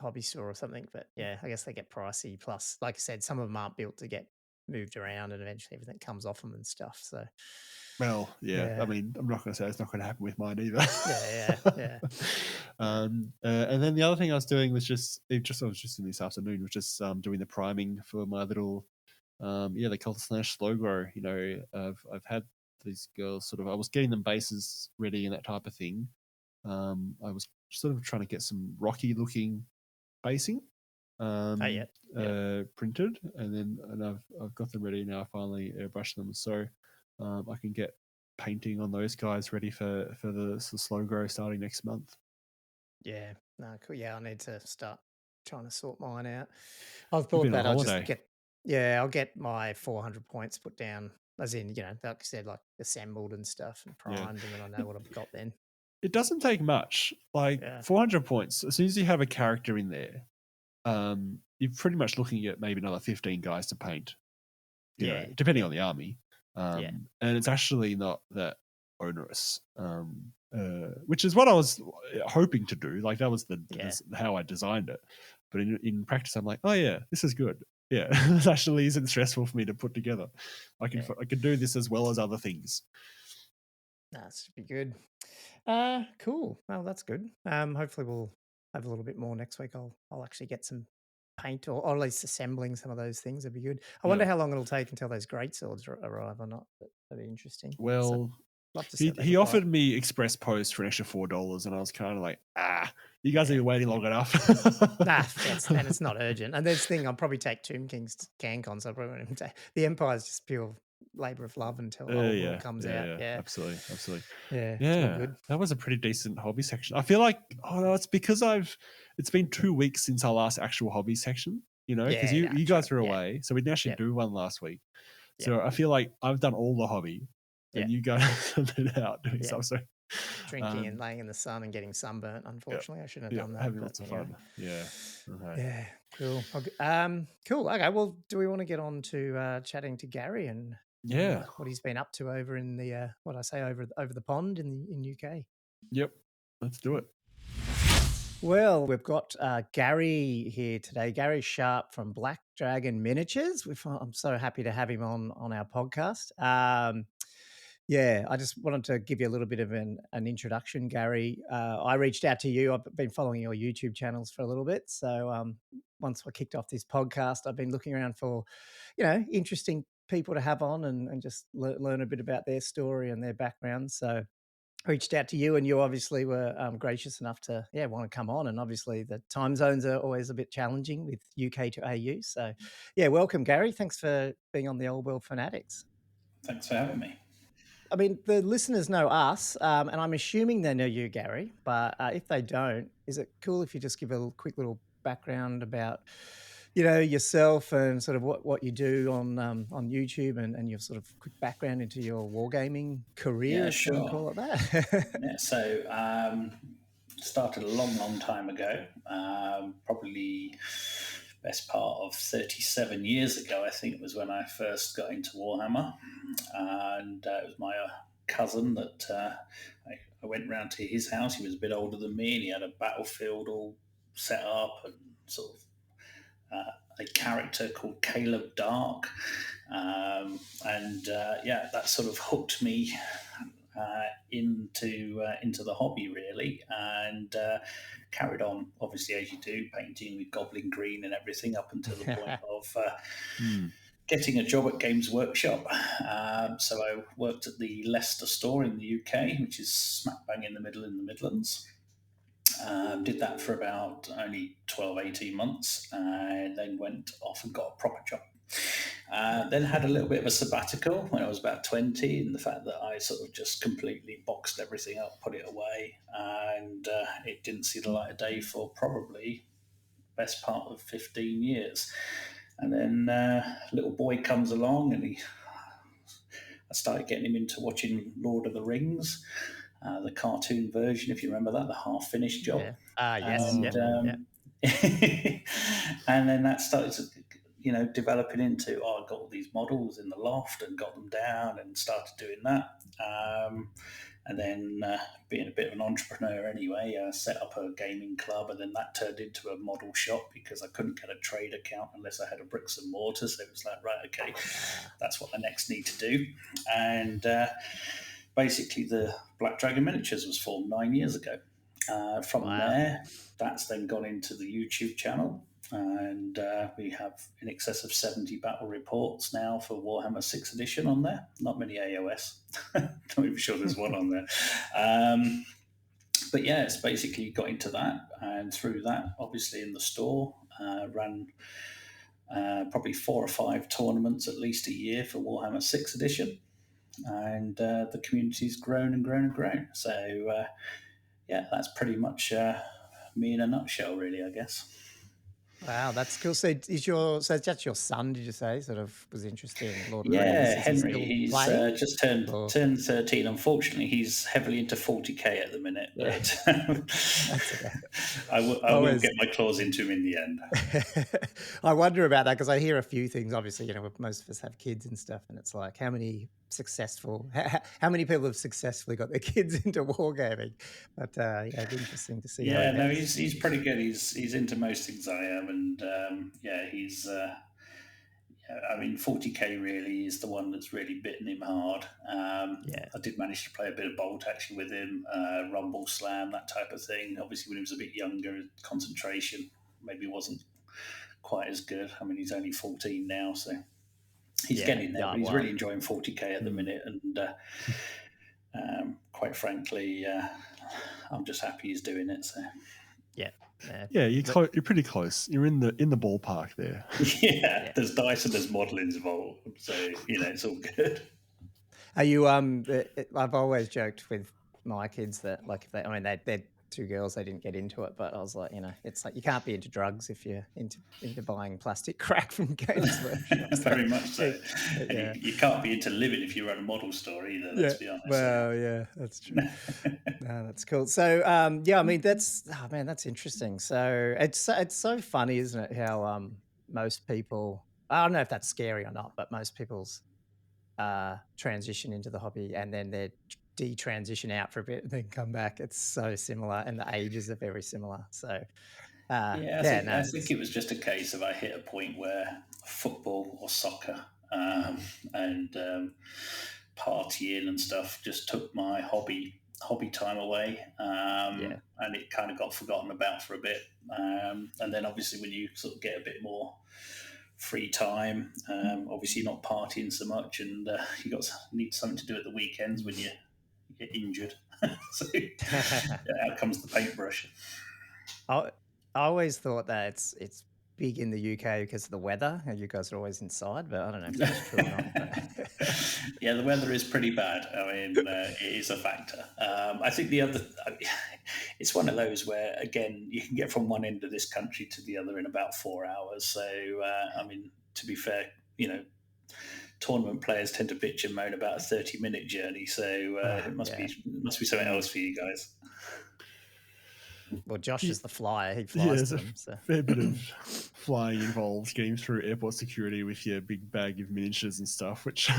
hobby store or something. But yeah, I guess they get pricey. Plus, like I said, some of them aren't built to get moved around, and eventually everything comes off them and stuff. So, well, yeah. I mean, I'm not going to say it's not going to happen with mine either. Yeah. And then the other thing I was doing was I was just in this afternoon, was just doing the priming for my little they call it Slannesh slow grow. I've had these girls I was getting them bases ready and that type of thing. I was sort of trying to get some rocky looking basing printed, and I've got them ready now. I finally airbrushed them, so I can get painting on those guys ready for the slow grow starting next month. Yeah, no, cool. Yeah, I need to start trying to sort mine out. I've thought that I'll just I'll get my 400 points put down, as in, like I said, like assembled and stuff and primed, and then I know what I've got then. It doesn't take much, like 400 points. As soon as you have a character in there, you're pretty much looking at maybe another 15 guys to paint, depending on the army. And it's actually not that onerous, which is what I was hoping to do. Like that was how I designed it. But in practice, I'm like, oh yeah, this is good. Yeah, this actually isn't stressful for me to put together. I can do this as well as other things. That should be good. Cool. Well, that's good. Hopefully we'll have a little bit more next week. I'll actually get some paint or at least assembling some of those things. That'd be good. I wonder how long it'll take until those great swords arrive or not. That'd be interesting. Well, love to see he offered me express post for an extra $4, and I was kind of like, you guys have been waiting long enough. And it's not urgent. And this thing, I'll probably take Tomb Kings to Cancon, so I probably won't take the Empire's just pure labor of love until Old World comes out. Yeah, absolutely. Yeah, good. That was a pretty decent hobby section. I feel like it's because it's been 2 weeks since our last actual hobby section, because you guys were away, so we didn't actually do one last week. So I feel like I've done all the hobby, and you guys have been out doing stuff. So drinking and laying in the sun and getting sunburnt. Unfortunately, I shouldn't have done that. Having lots of fun. Yeah. Okay. Yeah. Cool. Cool. Okay. Well, do we want to get on to chatting to Garry and what he's been up to over in the over the pond in UK? Yep. Let's do it. Well, we've got Garry here today, Garry Sharpe from Black Dragon Miniatures. I'm so happy to have him on our podcast. I just wanted to give you a little bit of an introduction, Garry. I reached out to you. I've been following your YouTube channels for a little bit. So once I kicked off this podcast, I've been looking around for, interesting people to have on and just learn a bit about their story and their background. So reached out to you, and you obviously were gracious enough to want to come on. And obviously the time zones are always a bit challenging with UK to AU. So welcome, Garry. Thanks for being on the Old World Fanatics. Thanks for having me. I mean, the listeners know us, and I'm assuming they know you, Garry. But if they don't, is it cool if you just give a quick little background about yourself and sort of what you do on YouTube and your sort of quick background into your wargaming career, if you can call it that? So started a long time ago, probably best part of 37 years ago, I think, was when I first got into Warhammer. And it was my cousin that I went round to his house. He was a bit older than me, and he had a battlefield all set up and sort of a character called Caleb Dark, that sort of hooked me into the hobby, really, and carried on, obviously, as you do, painting with Goblin Green and everything up until the point of getting a job at Games Workshop. So I worked at the Leicester store in the UK, which is smack bang in the middle in the Midlands. Did that for about only 12, 18 months, and then went off and got a proper job. Then had a little bit of a sabbatical when I was about 20, and the fact that I sort of just completely boxed everything up, put it away, and it didn't see the light of day for probably best part of 15 years. And then a little boy comes along, and I started getting him into watching Lord of the Rings, the cartoon version, if you remember that, the half-finished job. Yes. And, and then that started to, developing into, I got all these models in the loft and got them down and started doing that. And then being a bit of an entrepreneur anyway, I set up a gaming club, and then that turned into a model shop because I couldn't get a trade account unless I had a bricks and mortar. So it was like, right, okay, that's what I next need to do. And basically the Black Dragon Miniatures was formed 9 years ago. From there, that's then gone into the YouTube channel. And we have in excess of 70 battle reports now for Warhammer 6th edition on there. Not many AOS. Not even sure there's one on there. But yeah, it's basically got into that. And through that, obviously in the store, ran probably 4 or 5 tournaments at least a year for Warhammer 6th edition. And the community's grown and grown and grown. So yeah, that's pretty much me in a nutshell, really, I guess. Wow, that's cool. So that's your son, did you say, sort of was interested in Lord of the Yeah, Rings? Henry, he's just turned 13. Unfortunately, he's heavily into 40k at the minute, but That's okay. I will get my claws into him in the end. I wonder about that because I hear a few things. Obviously, most of us have kids and stuff, and it's like how many people have successfully got their kids into wargaming? But it'd be interesting to see. Yeah, no, he's pretty good. He's into most things I am, and he's. I mean, 40k really is the one that's really bitten him hard. I did manage to play a bit of Bolt actually with him, Rumble Slam, that type of thing. Obviously, when he was a bit younger, concentration maybe wasn't quite as good. I mean, he's only 14 now, so he's getting there. But he's really enjoying 40k at the minute, and quite frankly, I'm just happy he's doing it. So. Yeah, you're pretty close. You're in the ballpark there. Yeah, there's dice and there's modelling involved, so it's all good. Are you? I've always joked with my kids that like if they're 2 girls, they didn't get into it, but I was like, it's like you can't be into drugs if you're into buying plastic crack from Games Workshop. Very much so. And you can't be into living if you run a model store either. Let's be honest. Well, yeah, that's true. No, that's cool. So, I mean, that's interesting. So it's so funny, isn't it? How most people, I don't know if that's scary or not, but most people's transition into the hobby and then they detransition out for a bit and then come back. It's so similar, and the ages are very similar. So, I think it was just a case of I hit a point where football or soccer and partying and stuff just took my hobby time away, and it kind of got forgotten about for a bit. And then obviously when you sort of get a bit more free time, obviously not partying so much, and you need something to do at the weekends when you get injured. So out comes the paintbrush. I always thought that it's big in the UK because of the weather, and you guys are always inside, but I don't know if that's true or not. Yeah, the weather is pretty bad. I mean, it is a factor. I think it's one of those where, again, you can get from one end of this country to the other in about 4 hours. So, I mean, to be fair, tournament players tend to bitch and moan about a 30-minute journey. So it must be something else for you guys. Well, Josh is the flyer. He flies to them. So. Fair bit of flying involved, getting through airport security with your big bag of miniatures and stuff, which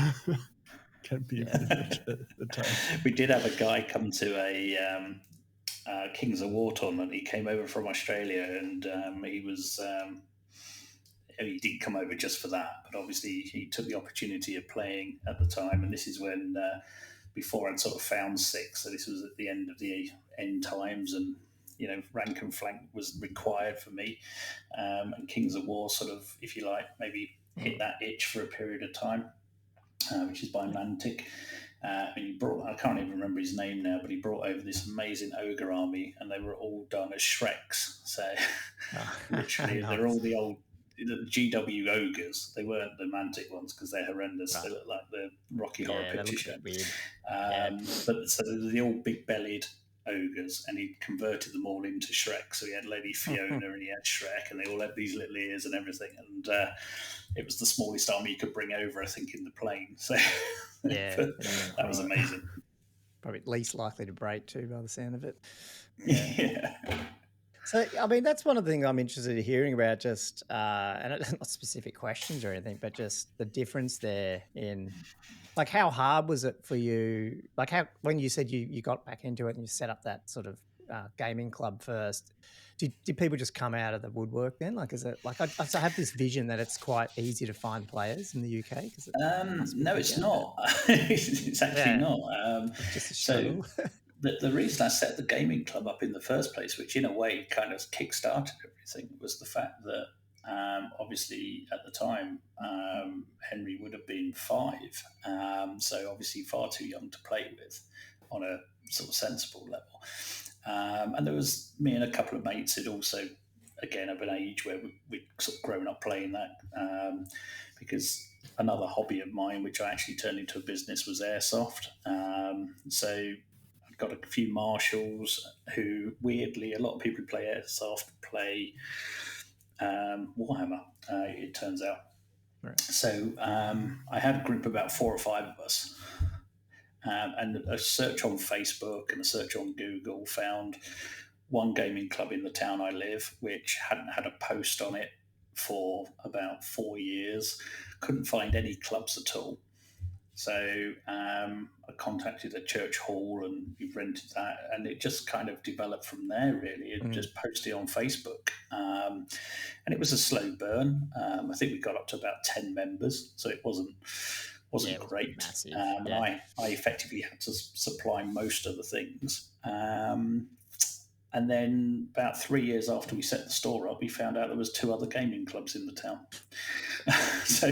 can be a bit of a time. We did have a guy come to a Kings of War tournament. He came over from Australia, and he was... he didn't come over just for that, but obviously he took the opportunity of playing at the time, and this is when before I'd sort of found 6, so this was at the end of the end times, and rank and flank was required for me, and Kings of War sort of, if you like, maybe hit that itch for a period of time, which is by Mantic. And he brought, I can't even remember his name now, but he brought over this amazing ogre army, and they were all done as Shreks. So literally, Nice. they're all the old GW ogres. They weren't the Mantic ones because they're horrendous. Right. They look like the Rocky Horror Picture Show. Weird. But so they're the old big bellied ogres, and he converted them all into Shrek. So he had Lady Fiona and he had Shrek, and they all had these little ears and everything. And it was the smallest army you could bring over, I think, in the plane. So that was amazing. Probably least likely to break too, by the sound of it. Yeah. So, I mean, that's one of the things I'm interested in hearing about, just, and it's not specific questions or anything, but just the difference there in, like, how hard was it for you? Like, when you said you got back into it and you set up that sort of gaming club first, did people just come out of the woodwork then? Like, is it, like, I have this vision that it's quite easy to find players in the UK? No, it's not. It's actually not. Just a struggle. The reason I set the gaming club up in the first place, which in a way kind of kick-started everything, was the fact that obviously at the time Henry would have been 5, so obviously far too young to play with on a sort of sensible level. And there was me and a couple of mates who'd also, again, of an age where we'd sort of grown up playing that, because another hobby of mine, which I actually turned into a business, was airsoft. So got a few marshals who, weirdly, a lot of people who play airsoft play Warhammer, it turns out. Right. So I had a group of about 4 or 5 of us, and a search on Facebook and a search on Google found one gaming club in the town I live, which hadn't had a post on it for about 4 years. Couldn't find any clubs at all. So I contacted a church hall and we rented that, and it just kind of developed from there, really. It just posted on Facebook. And it was a slow burn. I think we got up to about 10 members, so it wasn't great. Massive. And I effectively had to supply most of the things. And then about 3 years after we set the store up, we found out there was 2 other gaming clubs in the town. So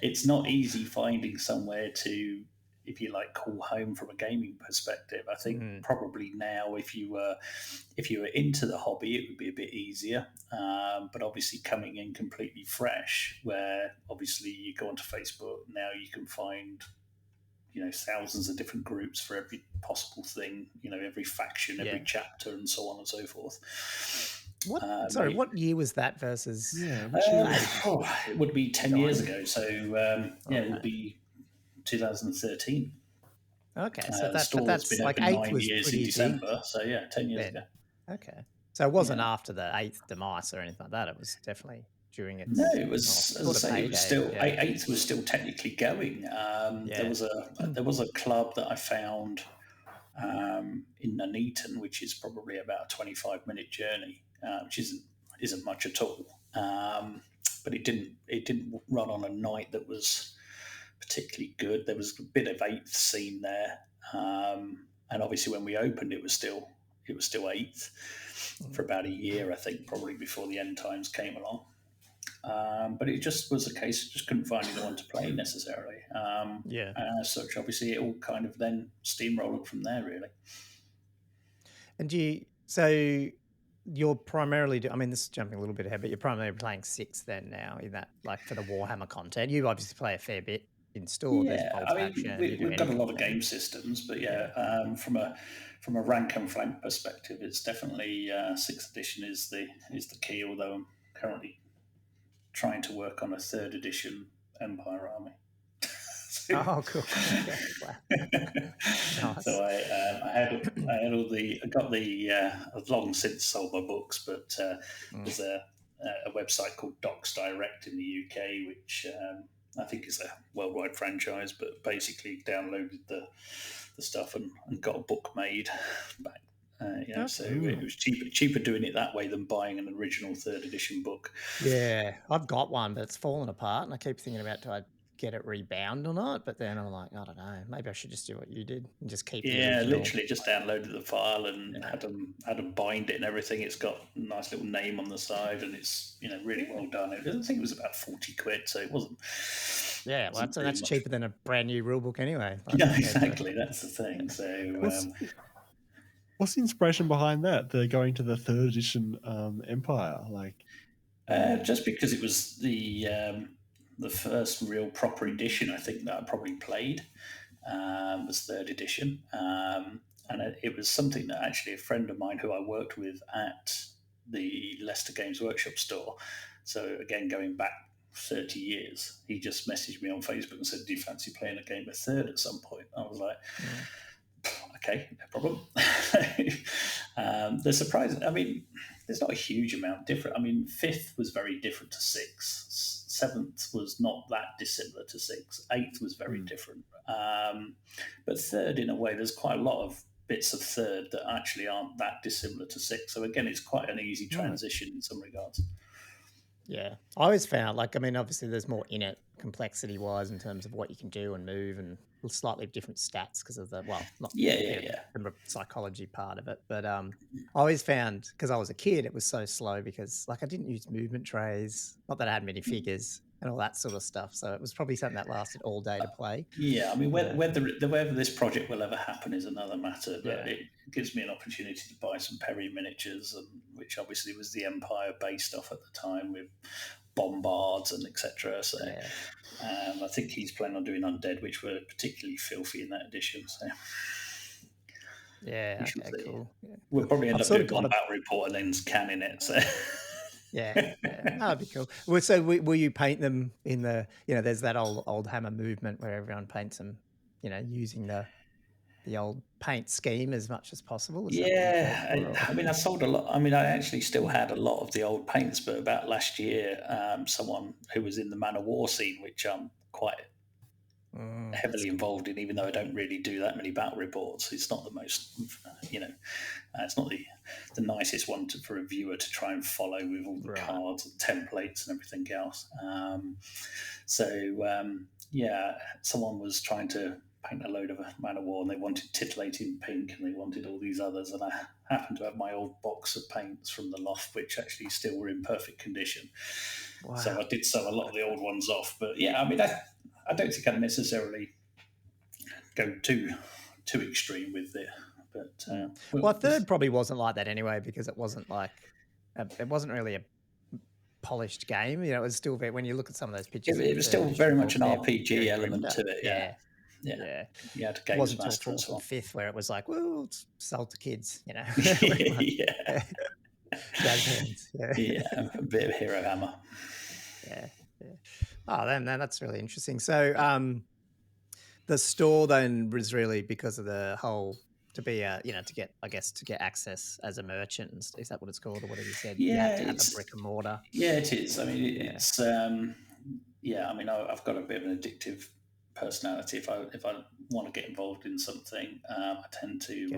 it's not easy finding somewhere to, if you like, call home from a gaming perspective. I think probably now, if you were into the hobby, it would be a bit easier. But obviously coming in completely fresh, where obviously you go onto Facebook, now you can find, thousands of different groups for every possible thing, every faction, every chapter, and so on and so forth. What year was that versus? It would be 10 years ago. So, it would be 2013. Okay, so that's been like open 8 9 was years in December. So, 10 years ago. Okay. So it wasn't after the 8th demise or anything like that. It was definitely during its. No, it was. As I say, it was still 8th was still technically going. There was a club that I found in Nuneaton, which is probably about a 25-minute journey, which isn't much at all. But it didn't run on a night that was particularly good. There was a bit of 8th scene there, and obviously when we opened, it was still 8th for about a year, I think, probably before the end times came along. But it just was a case, just couldn't find anyone to play necessarily. And as such, obviously, it all kind of then steamrolled from there, really. And you're primarily, I mean, this is jumping a little bit ahead, but you're primarily playing 6 then now in that, like, for the Warhammer content. You obviously play a fair bit in store. Yeah, I mean, we've got a lot of game systems, but from a rank and flank perspective, it's definitely 6th edition is the key. Although I'm currently trying to work on a 3rd edition Empire army. Oh, cool! Nice. So I got the I've long since sold my books, but there's a website called Docs Direct in the UK, which I think is a worldwide franchise, but basically downloaded the stuff and got a book made back. So it was cheaper doing it that way than buying an original 3rd edition book. Yeah, I've got one, but it's fallen apart, and I keep thinking about get it rebound or not. But then I'm like, I don't know, maybe I should just do what you did and just keep the Yeah, original. literally just downloaded the file and had them bind it and everything. It's got a nice little name on the side, and it's really well done. I think it was about 40 quid, so it wasn't. Yeah, well, that's cheaper than a brand new rulebook anyway. Yeah, exactly. That's the thing. So, what's the inspiration behind that? They're going to the 3rd edition Empire, just because it was the first real proper edition, I think, that I probably played. Was 3rd edition, and it was something that actually a friend of mine who I worked with at the Leicester Games Workshop store. So again, going back 30 years, he just messaged me on Facebook and said, "Do you fancy playing a game of 3rd at some point?" I was like, "Okay, no problem." The surprise, I mean, there's not a huge amount different. I mean, 5th was very different to 6th. 7th was not that dissimilar to 6th. 8th was very different. But 3rd, in a way, there's quite a lot of bits of 3rd that actually aren't that dissimilar to 6th. So again, it's quite an easy transition in some regards. Yeah, I always found, I mean, obviously there's more in it complexity-wise in terms of what you can do and move, and slightly different stats because of the, the psychology part of it. But I always found, because I was a kid, it was so slow because, I didn't use movement trays, not that I had many figures and all that sort of stuff. So it was probably something that lasted all day to play. Yeah, I mean, whether this project will ever happen is another matter, but it gives me an opportunity to buy some Perry miniatures, which obviously was the Empire based off at the time with bombards and etc. So I think he's planning on doing Undead, which were particularly filthy in that edition. So yeah, okay, cool. Yeah. We'll probably end up doing one battle report and then canning it. So. Yeah, that'd be cool. Well, so will you paint them in the, there's that old Hammer movement where everyone paints them, using the old paint scheme as much as possible? I mean, I sold a lot. I mean, I actually still had a lot of the old paints, but about last year, someone who was in the Man of War scene, which I'm quite heavily involved in, even though I don't really do that many battle reports. It's not the most, it's not the nicest one for a viewer to try and follow with all the cards and templates and everything else. Someone was trying to paint a load of a Man of War, and they wanted titillating pink, and they wanted all these others, and I happened to have my old box of paints from the loft, which actually still were in perfect condition. Wow. So I did sell a lot of the old ones off. But yeah, I mean, I don't think I'd necessarily go too extreme with it. But 3rd probably wasn't like that anyway, because it wasn't it wasn't really a polished game. It was still when you look at some of those pictures, it was still very much an RPG element to it. Yeah. You had games wasn't master until 4th and 5th where it was like, well, it's sold to kids, Yeah. Jazz hands. Yeah, a bit of Hero Hammer. Yeah. Oh, then that's really interesting. So the store then was really because of the whole to get access as a merchant. Is that what it's called, or whatever you said? Yeah, you have to have a brick and mortar. Yeah, it is. I mean, it's I mean, I've got a bit of an addictive personality. If I want to get involved in something, I tend to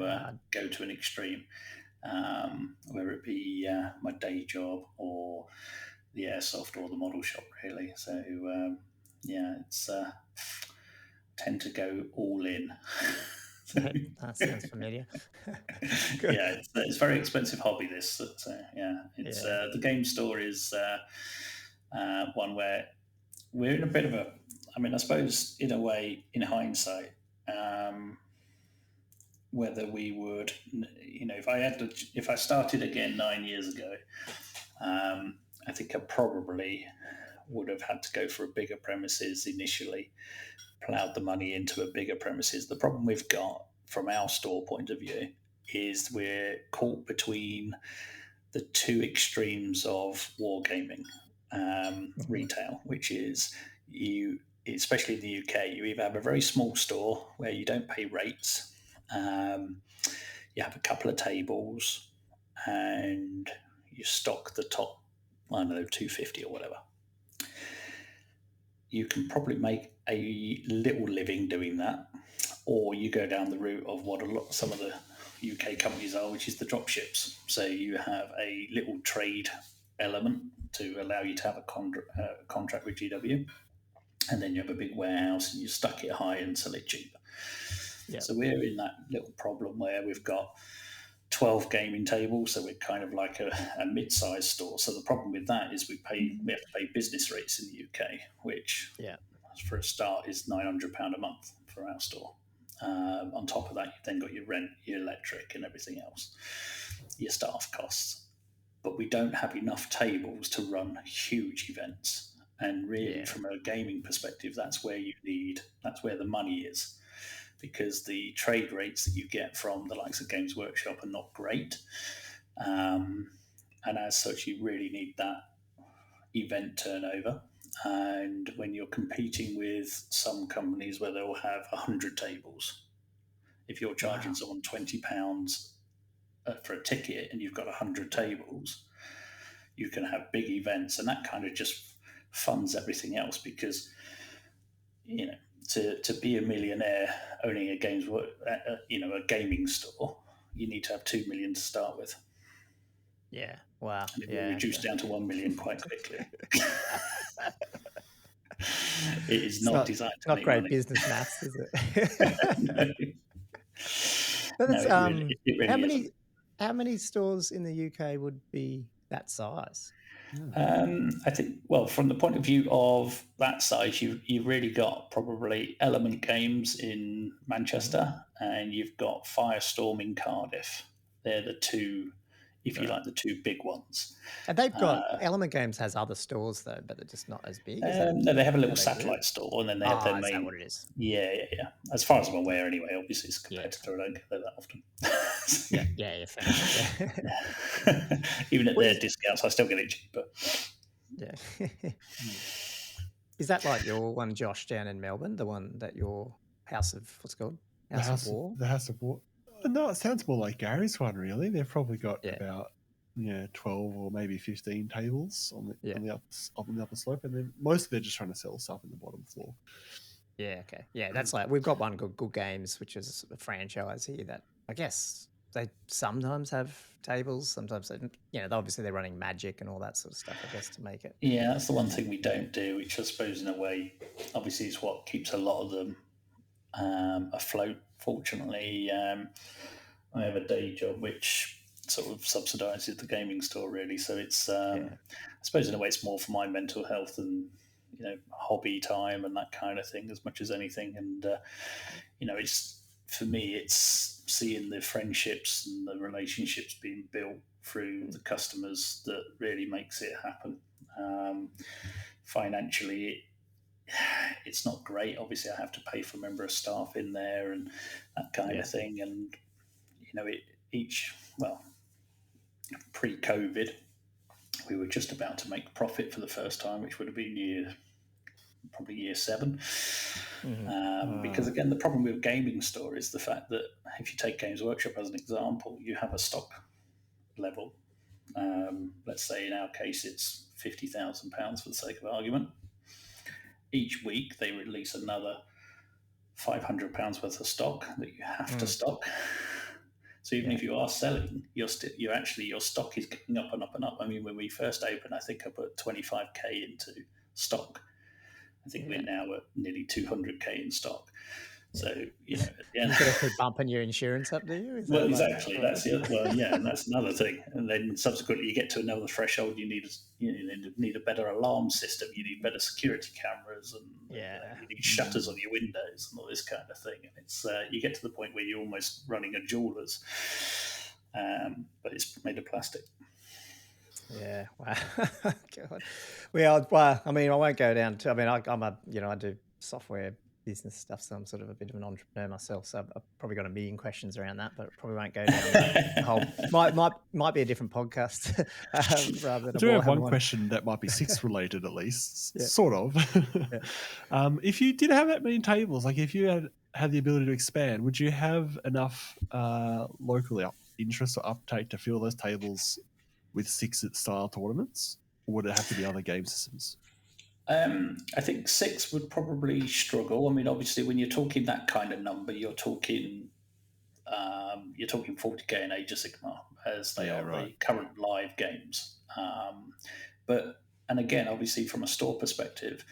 go to an extreme, whether it be my day job or the airsoft or the model shop, really. So it's tend to go all in. That sounds familiar. Yeah, it's a very expensive hobby, this. The game store is one where we're in a bit of a, I mean, I suppose in a way, in hindsight, whether we would, if I started again 9 years ago, I think I probably would have had to go for a bigger premises initially, ploughed the money into a bigger premises. The problem we've got from our store point of view is we're caught between the two extremes of wargaming retail, which is especially in the UK, you either have a very small store where you don't pay rates, you have a couple of tables, and you stock the top, I don't know, 250 or whatever. You can probably make a little living doing that, or you go down the route of what some of the UK companies are, which is the drop ships. So you have a little trade element to allow you to have a contract with GW. and then you have a big warehouse and you stuck it high and sell it cheap. Yeah. So we're in that little problem where we've got 12 gaming tables, so we're kind of like a mid-sized store. So the problem with that is we have to pay business rates in the UK, which for a start is £900 a month for our store. On top of that, you've then got your rent, your electric, and everything else, your staff costs. But we don't have enough tables to run huge events. And really, from a gaming perspective, that's where the money is. Because the trade rates that you get from the likes of Games Workshop are not great. And as such, you really need that event turnover. And when you're competing with some companies where they'll have 100 tables, if you're charging someone £20 for a ticket and you've got 100 tables, you can have big events, and that kind of just funds everything else because, to be a millionaire owning a gaming store, you need to have 2 million to start with. Yeah. Wow. And it will reduce down to 1 million quite quickly. It is not designed to not make great money. business maths, is it? It really isn't. How many stores in the UK would be that size? I think, well, from the point of view of that size, you've really got probably Element Games in Manchester, and you've got Firestorm in Cardiff. They're the two, if you like, the two big ones. And they've got Element Games has other stores though, but they're just not as big. No, they have a little satellite store, and then they have their main. Is that what it is? Yeah. As far as I'm aware, anyway. Obviously, it's a competitor. I don't go there that often. Fair. Even at their discounts, I still get it cheaper. Yeah. Is that like your one, Josh, down in Melbourne? The one that your House of what's it called? House of War. The House of War. No, it sounds more like Gary's one. Really, they've probably got about 12 or maybe 15 tables on the upper slope, and then most of they're just trying to sell stuff in the bottom floor. Yeah. Okay. Yeah, that's like we've got one Good Games, which is a franchise here that I guess they sometimes have tables, sometimes they, obviously they're running Magic and all that sort of stuff, I guess, to make it. Yeah, that's the one thing we don't do, which I suppose in a way, obviously, is what keeps a lot of them afloat. Fortunately, I have a day job which sort of subsidises the gaming store, really. So it's, I suppose, in a way, it's more for my mental health and hobby time and that kind of thing as much as anything. And it's for me, it's seeing the friendships and the relationships being built through the customers that really makes it happen. Financially, it's not great. Obviously, I have to pay for a member of staff in there and that kind of thing. And pre-COVID, we were just about to make profit for the first time, which would have been probably year 7. Because again, the problem with gaming store is the fact that if you take Games Workshop as an example, you have a stock level. Let's say in our case it's £50,000 for the sake of argument. Each week they release another £500 worth of stock that you have to stock. So even if you are selling, your stock is going up and up and up. I mean, when we first opened, I think I put 25k into stock. I think we're now at nearly 200k in stock. So, at the end, you got to keep bumping your insurance up, do you? Exactly. That's the other. Well, and that's another thing. And then subsequently, you get to another threshold. You need a better alarm system. You need better security cameras, and you need shutters on your windows and all this kind of thing. And it's you get to the point where you're almost running a jeweler's, but it's made of plastic. Yeah. Wow. God. Well, I mean, I won't go down to. I mean, I do software business stuff, so I'm sort of a bit of an entrepreneur myself. So I've probably got a million questions around that, but probably won't go down the whole. Might be a different podcast. Rather than I do have one question that might be Six related, at least, sort of. If you did have that many tables, like if you had the ability to expand, would you have enough locally interest or uptake to fill those tables with Six style tournaments, or would it have to be other game systems? I think 6 would probably struggle. I mean, obviously, when you're talking that kind of number, you're talking 40k in Age of Sigmar, as they are the current live games. And again, obviously, from a store perspective,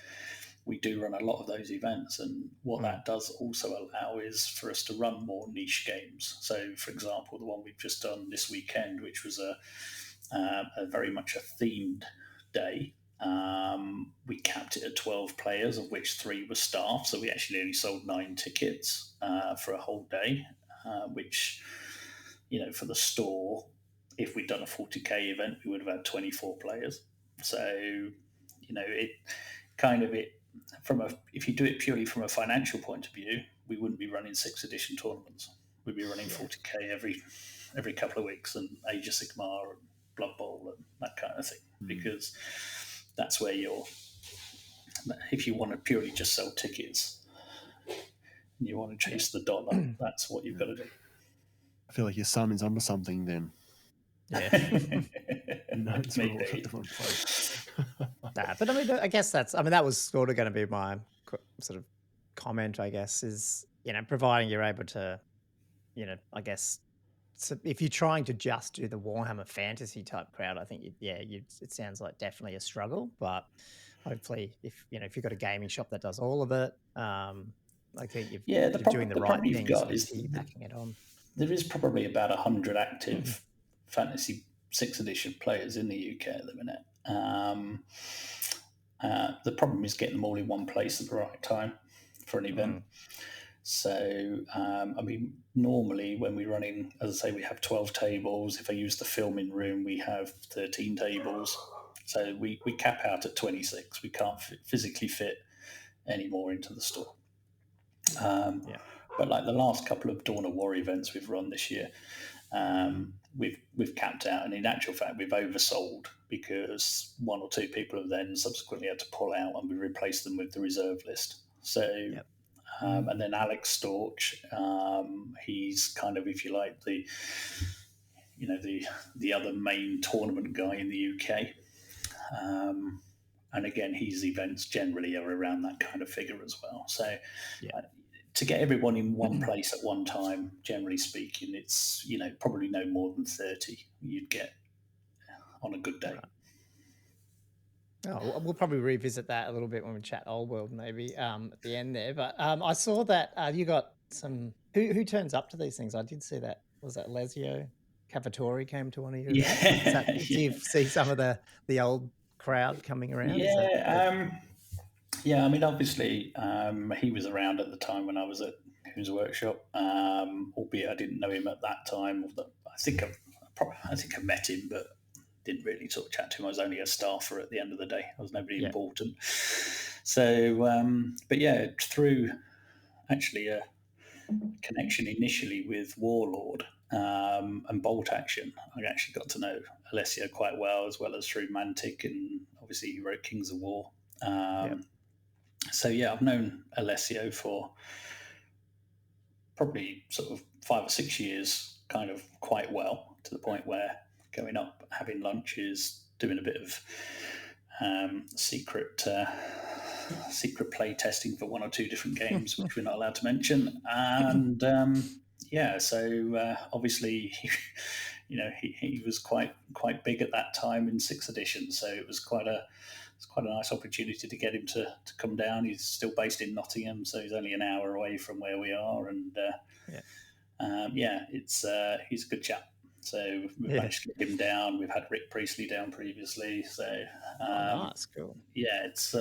we do run a lot of those events, and what that does also allow is for us to run more niche games. So, for example, the one we've just done this weekend, which was a very much a themed day. We capped it at 12 players, of which 3 were staff. So we actually only sold 9 tickets for a whole day, which, for the store, if we'd done a 40k event, we would have had 24 players. So, it kind of if you do it purely from a financial point of view, we wouldn't be running 6th edition tournaments. We'd be running 40k every couple of weeks, and Age of Sigmar and Blood Bowl and that kind of thing, because that's where if you want to purely just sell tickets and you want to chase the dollar, that's what you've got to do. I feel like your son is onto something then. Yeah. Maybe. But I mean, I guess that was sort of going to be my sort of comment, I guess, is, providing you're able to, I guess, so if you're trying to just do the Warhammer fantasy type crowd, I think, it sounds like definitely a struggle. But hopefully, if you've got a gaming shop that does all of it, I think you're doing the right thing, sort of piggybacking it on. There is probably about 100 active fantasy 6th edition players in the UK at the minute. The problem is getting them all in one place at the right time for an event. So, normally when we're running, as I say, we have 12 tables. If I use the filming room, we have 13 tables. So we cap out at 26. We can't physically fit any more into the store. But like the last couple of Dawn of War events we've run this year, we've capped out, and in actual fact, we've oversold because 1 or 2 people have then subsequently had to pull out, and we replaced them with the reserve list. So. And then Alex Storch, he's kind of, if you like, the other main tournament guy in the UK. And again, his events generally are around that kind of figure as well. So to get everyone in one place at one time, generally speaking, it's, probably no more than 30 you'd get on a good day. Right. Oh, we'll probably revisit that a little bit when we chat Old World, maybe at the end there. But I saw that you got some. Who turns up to these things? I did see that. Was that Lesio Cavatori came to one of your events? Do you see some of the old crowd coming around? Obviously, he was around at the time when I was at his workshop, albeit I didn't know him at that time. I think I met him, but didn't really sort of chat to him. I was only a staffer at the end of the day. I was nobody important. So, through actually a connection initially with Warlord and Bolt Action, I actually got to know Alessio quite well as through Mantic, and obviously he wrote Kings of War. So I've known Alessio for probably sort of 5 or 6 years, kind of quite well, to the point where going up, having lunches, doing a bit of secret play testing for 1 or 2 different games, which we're not allowed to mention. And obviously, he was quite big at that time in 6th edition. So it was quite a nice opportunity to get him to come down. He's still based in Nottingham, so he's only an hour away from where we are. And he's a good chap. So we've managed to get him down. We've had Rick Priestley down previously. So that's cool. Yeah, it's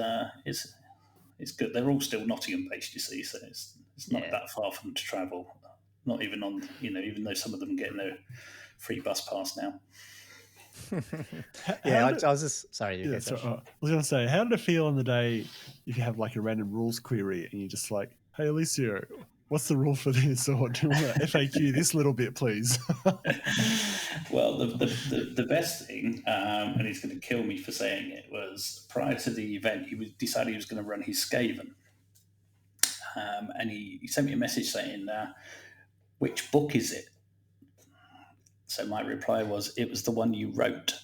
good. They're all still Nottingham based, you see. So it's not that far for them to travel. Not even on, even though some of them get no free bus pass now. I was just sorry. I was going to say, how did it feel on the day if you have like a random rules query and you're just like, hey, Alicia, what's the rule for this? Or do you want to FAQ this little bit, please? Well, the best thing, and he's going to kill me for saying it, was prior to the event, he decided he was going to run his Skaven. And he sent me a message saying, which book is it? So my reply was, it was the one you wrote.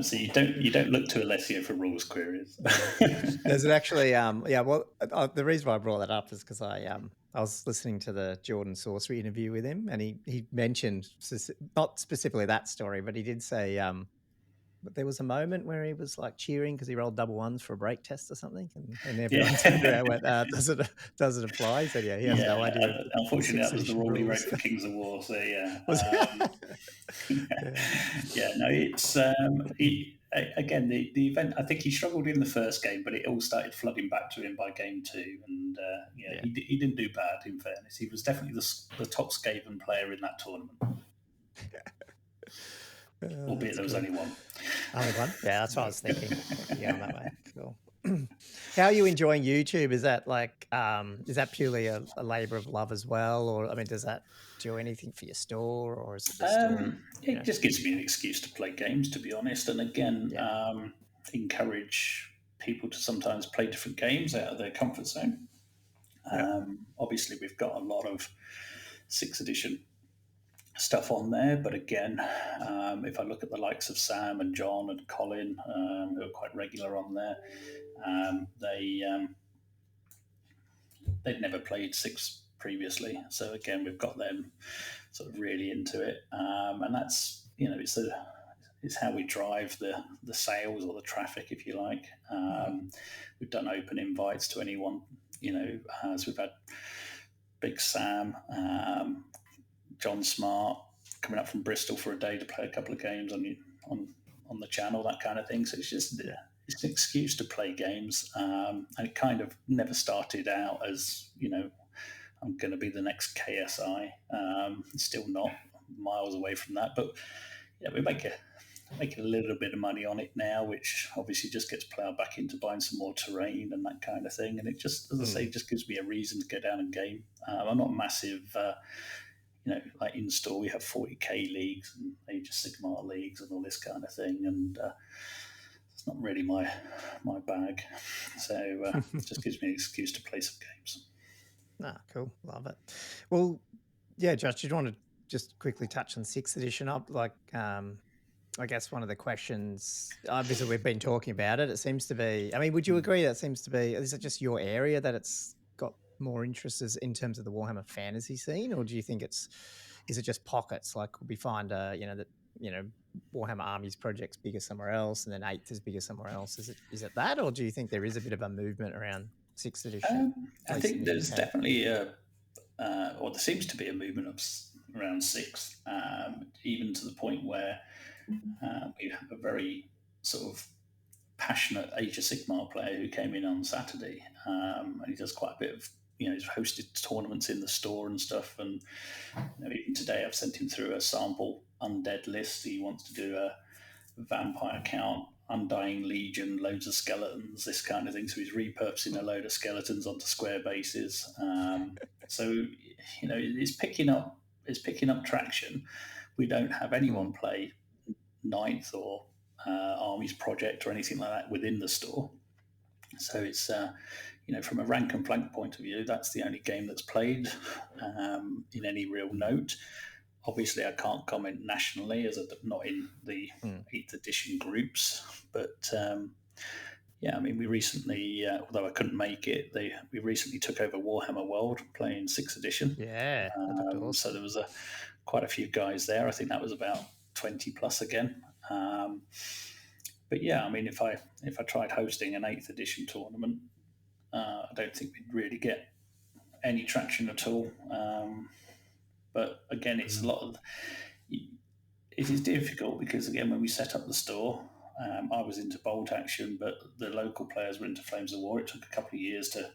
So you don't look to Alessio for rules queries. There's actually the reason why I brought that up is because I was listening to the Jordan Sorcery interview with him, and he mentioned not specifically that story, but he did say but there was a moment where he was like cheering because he rolled double ones for a break test or something, and everyone turned around and went, does it apply? He said, yeah, he has no idea. Unfortunately, that was the Rory rules. Rankings Award. So yeah, yeah. No, it's again the event. I think he struggled in the first game, but it all started flooding back to him by game 2, and he didn't do bad. In fairness, he was definitely the top Skaven player in that tournament. Albeit there was only one. Only one? Yeah, that's what I was thinking. Going that way. Cool. How are you enjoying YouTube? Is that like is that purely a labour of love as well, or I mean, does that do anything for your store, or is it just it just gives me an excuse to play games, to be honest, and again encourage people to sometimes play different games out of their comfort zone. Obviously, we've got a lot of 6th edition stuff on there, but again, if I look at the likes of Sam and John and Colin, who are quite regular on there, they'd never played 6 previously, so again, we've got them sort of really into it, and that's it's how we drive the sales or the traffic, if you like. We've done open invites to anyone, as we've had Big Sam, John Smart coming up from Bristol for a day to play a couple of games on the channel, that kind of thing. So it's just it's an excuse to play games, and it kind of never started out as I'm going to be the next KSI. Still not, miles away from that, but we make a little bit of money on it now, which obviously just gets ploughed back into buying some more terrain and that kind of thing. And it just, as I say, just gives me a reason to go down and game. I'm not massive. Like in store, we have 40k leagues and Age of Sigmar leagues and all this kind of thing, and it's not really my bag. So it just gives me an excuse to play some games. Cool, love it. Well, yeah, Josh, did you want to just quickly touch on 6th edition? I guess one of the questions, obviously we've been talking about it. It seems to be. I mean, would you agree that seems to be? Is it just your area that it's got more interest in terms of the Warhammer fantasy scene, or do you think is it just pockets? Like we find Warhammer Armies project's bigger somewhere else, and then 8th is bigger somewhere else. Is it that, or do you think there is a bit of a movement around 6th edition? I think there's definitely or there seems to be a movement around 6th, even to the point where we have a very sort of passionate Age of Sigmar player who came in on Saturday, and he does quite a bit of, he's hosted tournaments in the store and stuff, and even today I've sent him through a sample undead list. He wants to do a vampire count, Undying Legion, loads of skeletons, this kind of thing. So he's repurposing a load of skeletons onto square bases. So it's picking up traction. We don't have anyone play 9th or Armies Project or anything like that within the store. So it's from a rank and flank point of view, that's the only game that's played in any real note. Obviously, I can't comment nationally as I'm not in the 8th edition groups, but we recently, although I couldn't make it, we recently took over Warhammer World playing 6th edition. Yeah, awesome. So there was quite a few guys there. I think that was about 20 plus again. But yeah, I mean, if I tried hosting an 8th edition tournament, I don't think we'd really get any traction at all. But again, it's a lot of. It is difficult because again, when we set up the store, I was into bolt action, but the local players were into Flames of War. It took a couple of years to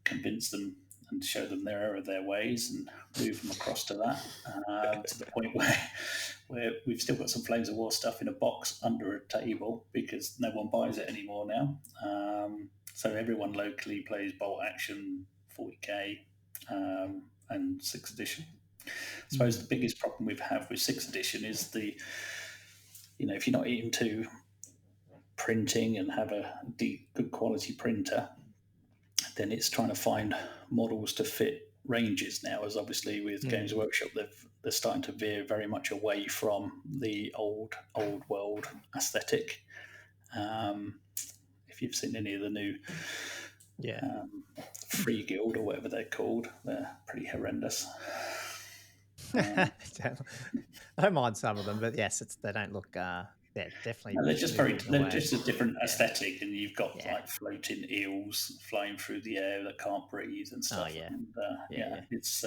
convince them and show them the error of their ways and move them across to that, to the point where we've still got some Flames of War stuff in a box under a table because no one buys it anymore now. So everyone locally plays bolt action, 40k, and 6th edition. I suppose the biggest problem we have with 6th edition is if you're not into printing and have a good quality printer, then it's trying to find models to fit ranges now, as obviously with Games Workshop, they're starting to veer very much away from the old world aesthetic. If you've seen any of the new Free Guild or whatever they're called, they're pretty horrendous. I don't mind some of them, but yes, they don't look definitely. And they're just they're just a different aesthetic, and you've got Yeah. like floating eels flying through the air that can't breathe and stuff. Oh, yeah. And Yeah. it's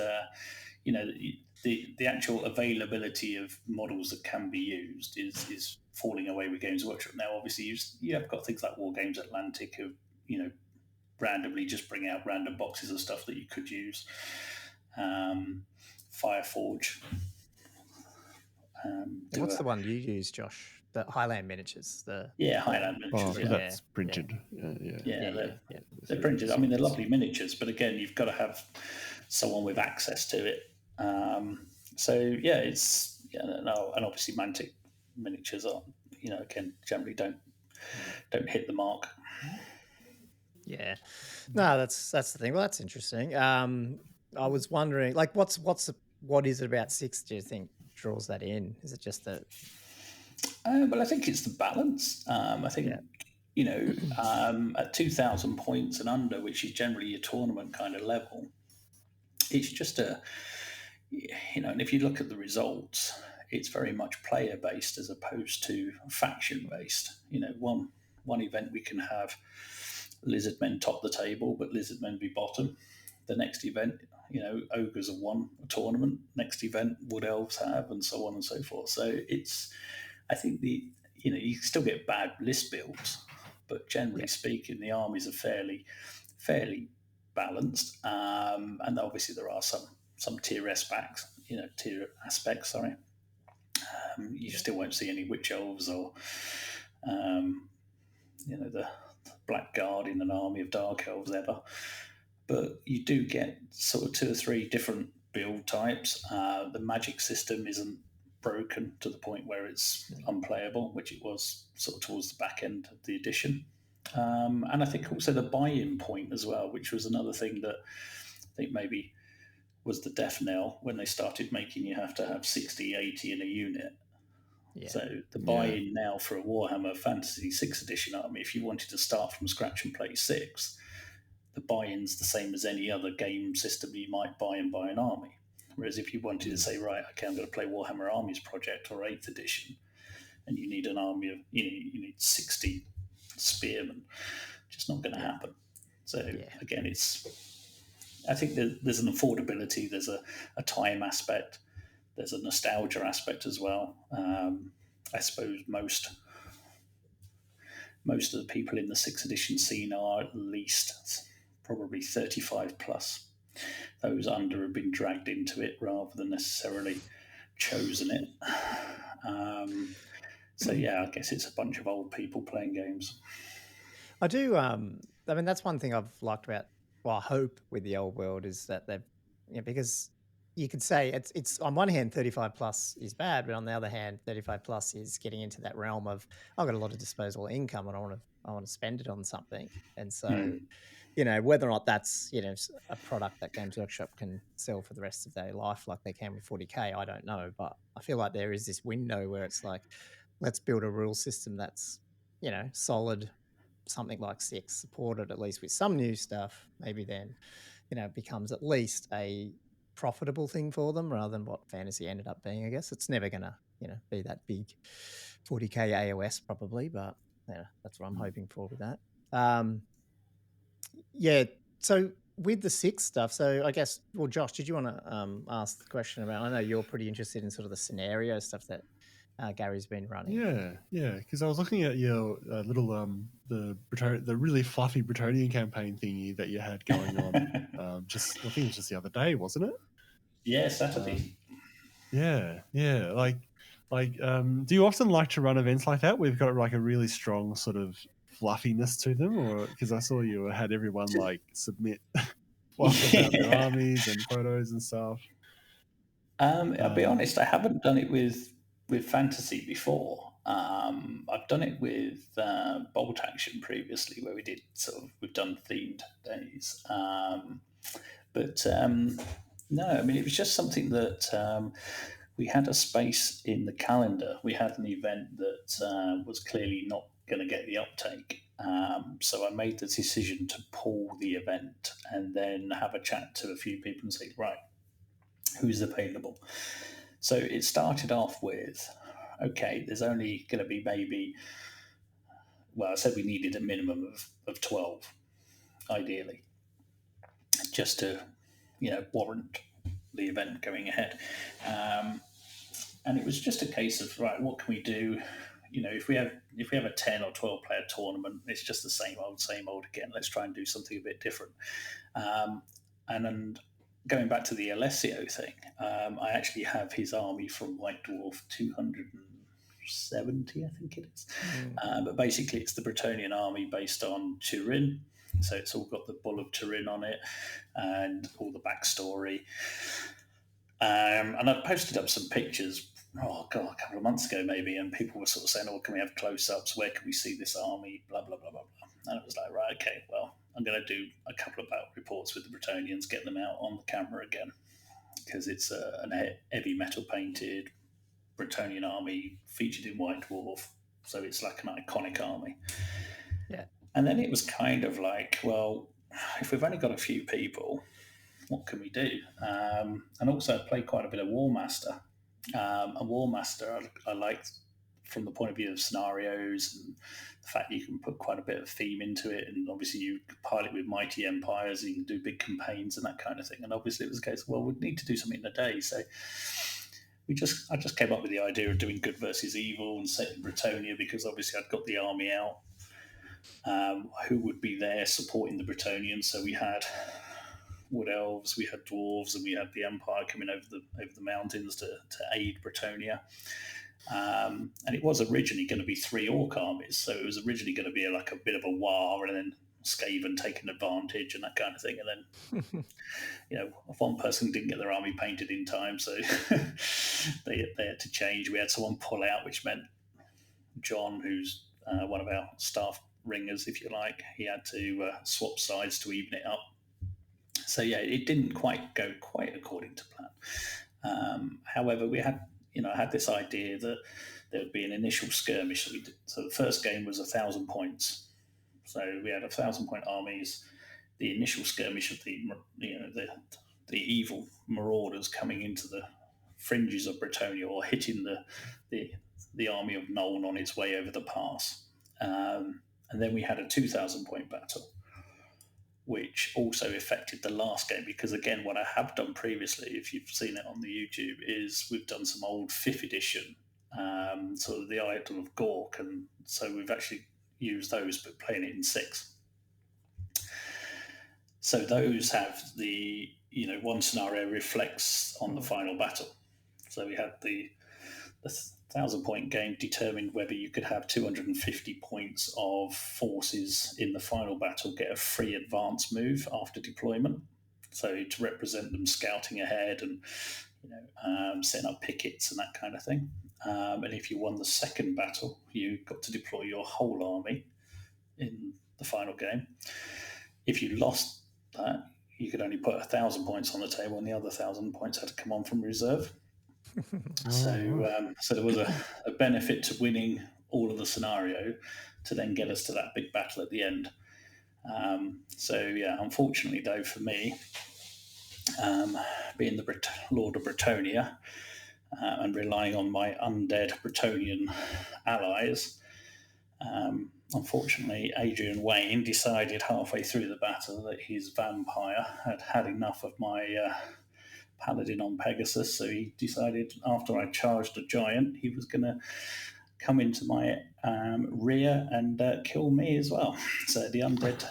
the actual availability of models that can be used is falling away with Games Workshop now. Obviously, you have got things like Wargames Atlantic who randomly just bring out random boxes of stuff that you could use. Fireforge. What's the one you use, Josh? The Highland Miniatures. Highland Miniatures. So that's printed. They're printed. I mean, they're lovely miniatures, but again, you've got to have someone with access to it. And obviously Mantic miniatures are, again, generally don't hit the mark. Yeah, no, that's the thing. Well, that's interesting. I was wondering, like, what is it about 6? Do you think draws that in? Is it just that? Well, I think it's the balance. I think at 2,000 points and under, which is generally your tournament kind of level, it's just and if you look at the results, it's very much player based as opposed to faction based. One event we can have Lizardmen top the table, but Lizardmen be bottom. The next event, Ogres have won a tournament. Next event, Wood Elves have, and so on and so forth. So I think you still get bad list builds, but generally speaking, the armies are fairly balanced. And obviously there are some tier aspects. Sorry. You still won't see any Witch Elves or the Black Guard in an army of Dark Elves ever. But you do get sort of 2 or 3 different build types. The magic system isn't broken to the point where it's unplayable, which it was sort of towards the back end of the edition. And I think also the buy-in point as well, which was another thing that I think maybe was the death knell when they started making you have to have 60, 80 in a unit. Yeah. So the buy-in now for a Warhammer Fantasy 6 edition army, if you wanted to start from scratch and play 6, the buy-in's the same as any other game system you might buy and buy an army. Whereas if you wanted to say, right, okay, I'm going to play Warhammer Armies Project or 8th edition, and you need an army of, you need 60 spearmen, just not going to happen. So again, I think there's an affordability, there's a time aspect, there's a nostalgia aspect as well. I suppose most of the people in the 6th edition scene are at least probably 35 plus. Those under have been dragged into it rather than necessarily chosen it. I guess it's a bunch of old people playing games. I do. I mean, that's one thing I've liked about, I hope with the old world is that they've, because you could say it's on one hand 35 plus is bad, but on the other hand 35 plus is getting into that realm of I've got a lot of disposable income and I want to spend it on something, and so whether or not that's a product that Games Workshop can sell for the rest of their life like they can with 40k, I don't know, but I feel like there is this window where it's like, let's build a rule system that's solid, something like 6, supported at least with some new stuff, maybe then it becomes at least a profitable thing for them rather than what fantasy ended up being. I guess it's never gonna be that big 40k AOS probably, but that's what I'm hoping for with that. So with the 6 stuff, so I guess, well, Josh, did you want to ask the question about, I know you're pretty interested in sort of the scenario stuff that Gary's been running. Yeah, because I was looking at your little the really fluffy Bretonian campaign thingy that you had going on. I think it was just the other day, wasn't it? Yeah, Saturday. Do you often like to run events like that? We've got like a really strong sort of fluffiness to them, or because I saw you had everyone like submit fluff about their armies and photos and stuff. I'll be honest, I haven't done it with fantasy before. I've done it with Bolt Action previously, where we've done themed days. No, I mean, it was just something that we had a space in the calendar. We had an event that was clearly not going to get the uptake. So I made the decision to pull the event and then have a chat to a few people and say, right, who's available? So it started off with okay, there's only going to be maybe, well, I said we needed a minimum of 12, ideally, just to, warrant the event going ahead. And it was just a case of, right, what can we do? If we have a 10 or 12 player tournament, it's just the same old again. Let's try and do something a bit different. And going back to the Alessio thing, I actually have his army from White Dwarf 270, I think it is. But basically, it's the Bretonnian army based on Turin. So it's all got the Bull of Turin on it and all the backstory. And I posted up some pictures, a couple of months ago maybe, and people were sort of saying, can we have close-ups? Where can we see this army? Blah, blah, blah, blah, blah. And it was like, right, okay, well, I'm going to do a couple of battle reports with the Bretonnians, get them out on the camera again, because it's a heavy metal painted Bretonnian army featured in White Dwarf. So it's like an iconic army. Yeah. And then it was kind of like, well, if we've only got a few people, what can we do? And also I played quite a bit of War Master. And War Master I liked from the point of view of scenarios and the fact you can put quite a bit of theme into it, and obviously you pilot with mighty empires, you can do big campaigns and that kind of thing. And obviously it was a case of, well, we'd need to do something in a day. So I just came up with the idea of doing good versus evil and setting Bretonnia, because obviously I'd got the army out. Who would be there supporting the Bretonnians? So we had Wood Elves, we had Dwarves, and we had the Empire coming over the mountains to aid Bretonnia. And it was originally going to be 3 Orc armies, so it was originally going to be like a bit of a war, and then Skaven taking advantage and that kind of thing. And then, if one person didn't get their army painted in time, so they had to change. We had someone pull out, which meant John, who's one of our staff ringers, if you like, he had to swap sides to even it up. So yeah, it didn't quite go according to plan. However, we had, I had this idea that there would be an initial skirmish. So the first game was 1,000 points. So we had 1,000-point armies. The initial skirmish of the evil marauders coming into the fringes of Bretonnia, or hitting the army of Nuln on its way over the pass. And then we had a 2,000-point battle, which also affected the last game, because again, what I have done previously, if you've seen it on the YouTube, is we've done some old 5th edition, sort of the Idol of Gork, and so we've actually used those, but playing it in 6. So those have the, one scenario reflects on the final battle. So we had the 1,000-point game determined whether you could have 250 points of forces in the final battle get a free advance move after deployment. So to represent them scouting ahead and setting up pickets and that kind of thing. And if you won the second battle, you got to deploy your whole army in the final game. If you lost that, you could only put 1,000 points on the table, and the other 1,000 points had to come on from reserve. So there was a benefit to winning all of the scenario to then get us to that big battle at the end. Unfortunately though, for me, being the Lord of Bretonnia and relying on my undead Bretonnian allies, unfortunately Adrian Wayne decided halfway through the battle that his vampire had had enough of my paladin on Pegasus, so he decided after I charged a giant, he was going to come into my rear and kill me as well. So the undead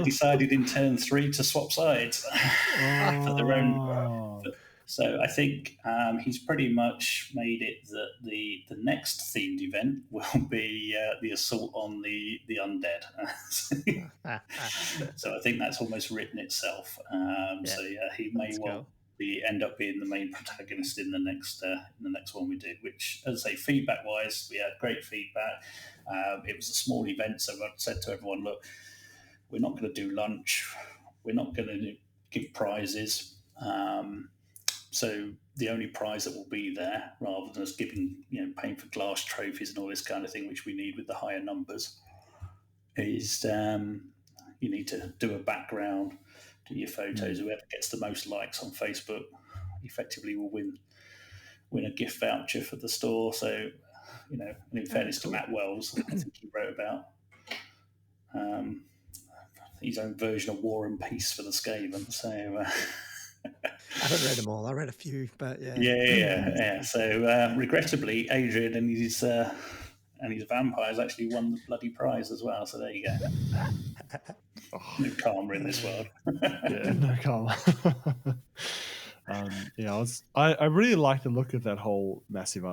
decided in turn 3 to swap sides for their own. So I think he's pretty much made it that the next themed event will be the assault on the undead. So I think that's almost written itself. So yeah, he may well end up being the main protagonist in the next one we did. Which, as I say, feedback wise, we had great feedback. It was a small event, so I said to everyone, look, we're not going to do lunch. We're not going to give prizes. So the only prize that will be there, rather than us giving, paying for glass trophies and all this kind of thing, which we need with the higher numbers, is you need to do a background, do your photos. Whoever gets the most likes on Facebook effectively will win win a gift voucher for the store. So, you know, and in fairness to Matt Wells, I think he wrote about his own version of War and Peace for the Skaven. So I haven't read them all. I read a few, but yeah. Yeah. So regrettably, Adrian and his vampires actually won the bloody prize as well. So there you go. No karma in this world. Yeah, no karma. I really like the look of that whole massive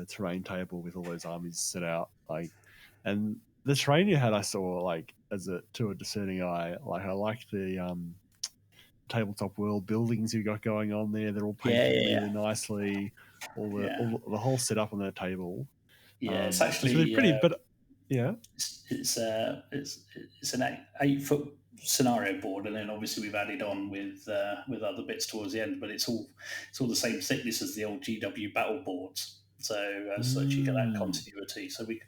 terrain table with all those armies set out. And the terrain you had, I saw to a discerning eye. Like I like the tabletop world buildings you got going on there. They're all painted really nicely. All the whole setup on that table. Yeah, it's actually really pretty. But yeah, it's an 8-foot scenario board, and then obviously we've added on with other bits towards the end. But it's all the same thickness as the old GW battle boards. So as such, you get that continuity. So we've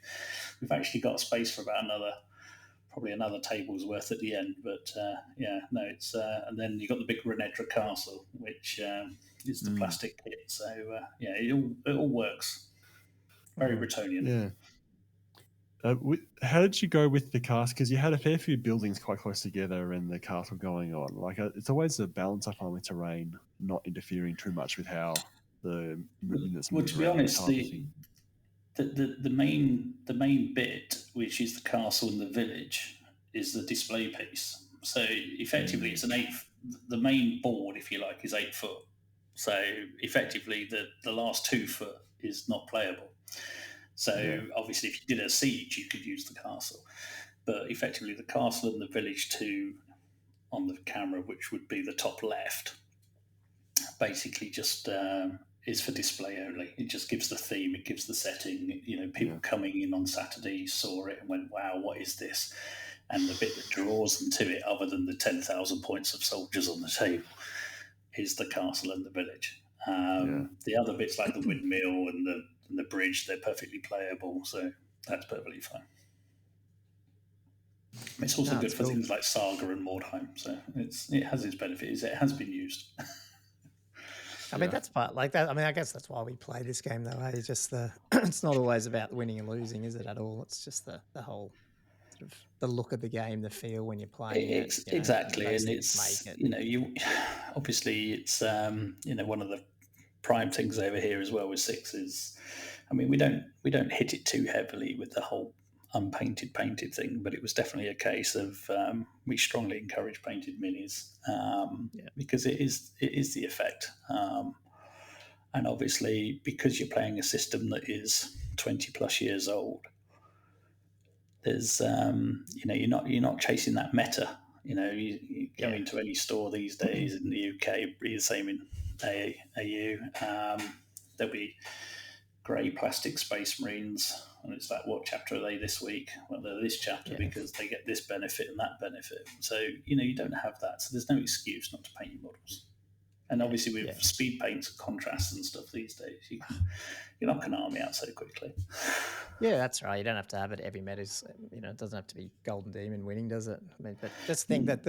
actually got space for about probably another table's worth at the end. But it's and then you've got the big Renedra Castle, which is the plastic kit. So it all works. Very Bretonian. Yeah. How did you go with the castle? Because you had a fair few buildings quite close together and the castle going on. It's always a balance I find with terrain, not interfering too much with how the units move. Well, to be honest, the main bit, which is the castle and the village, is the display piece. So effectively, it's the main board, if you like, is 8 foot. So effectively, the last 2 foot is not playable. So obviously, if you did a siege, you could use the castle. But effectively, the castle and the village 2 on the camera, which would be the top left, basically just is for display only. It just gives the theme, it gives the setting. You know, people coming in on Saturday saw it and went, "Wow, what is this?" And the bit that draws them to it, other than the 10,000 points of soldiers on the table, is the castle and the village. The other bits like the windmill and the bridge, they're perfectly playable, so that's perfectly fine. It's also good for things like Saga and Mordheim, so it has its benefits. It has been used. I mean, that's part like that. I mean, I guess that's why we play this game, though. It's just it's not always about winning and losing, is it at all? It's just the whole sort of the look of the game, the feel when you're playing it. Exactly, and it's you obviously it's one of the prime things over here as well with 6 is, I mean, we don't hit it too heavily with the whole unpainted painted thing, but it was definitely a case of we strongly encourage painted minis because it is the effect, and obviously because you're playing a system that is 20 plus years old, there's you're not chasing that meta. You go into any store these days in the UK, be the same in AU. There'll be grey plastic Space Marines, and it's like, what chapter are they this week? Well, they're this chapter because they get this benefit and that benefit. So you don't have that, so there's no excuse not to paint your models. And obviously with speed paints and contrasts and stuff these days, you knock an army out so quickly. Yeah, that's right. You don't have to have it every meta. It doesn't have to be Golden Demon winning, does it? I mean, but just think that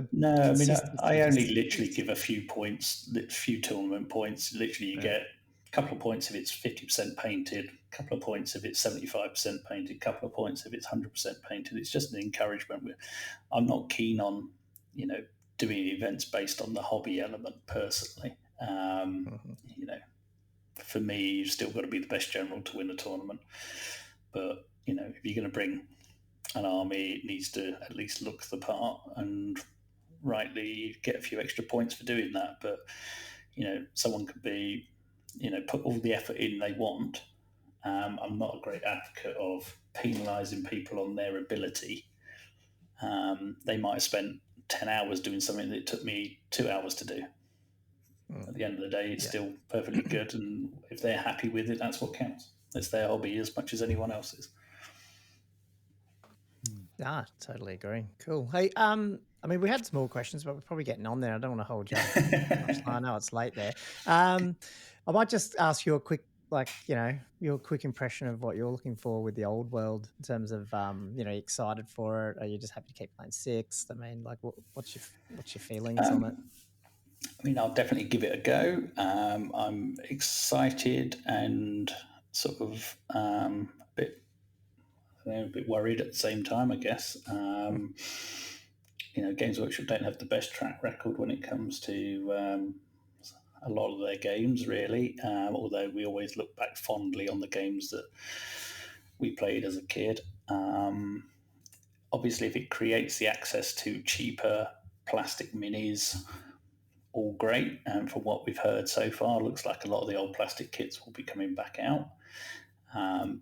I only literally give a few points, a few tournament points. Literally, you get a couple of points if it's 50% painted, a couple of points if it's 75% painted, a couple of points if it's 100% painted. It's just an encouragement. I'm not keen on, doing events based on the hobby element personally. For me, you've still got to be the best general to win a tournament. But, if you're going to bring an army, it needs to at least look the part, and rightly get a few extra points for doing that. But, someone could be, put all the effort in they want. I'm not a great advocate of penalising people on their ability. They might have spent 10 hours doing something that took me 2 hours to do. At the end of the day, it's still perfectly good, and if they're happy with it, that's what counts. It's their hobby as much as anyone else's. Totally agree. Cool. Hey, I mean, we had some more questions, but we're probably getting on there. I don't want to hold you up. I know it's late there. I might just ask you a quick, your quick impression of what you're looking for with the old world in terms of, excited for it? Are you just happy to keep playing 6? I mean, what's your feelings on it? I mean, I'll definitely give it a go. I'm excited and sort of a bit worried at the same time, I guess. Games Workshop don't have the best track record when it comes to a lot of their games, really. Although we always look back fondly on the games that we played as a kid. Obviously, if it creates the access to cheaper plastic minis, all great. And from what we've heard so far, looks like a lot of the old plastic kits will be coming back out.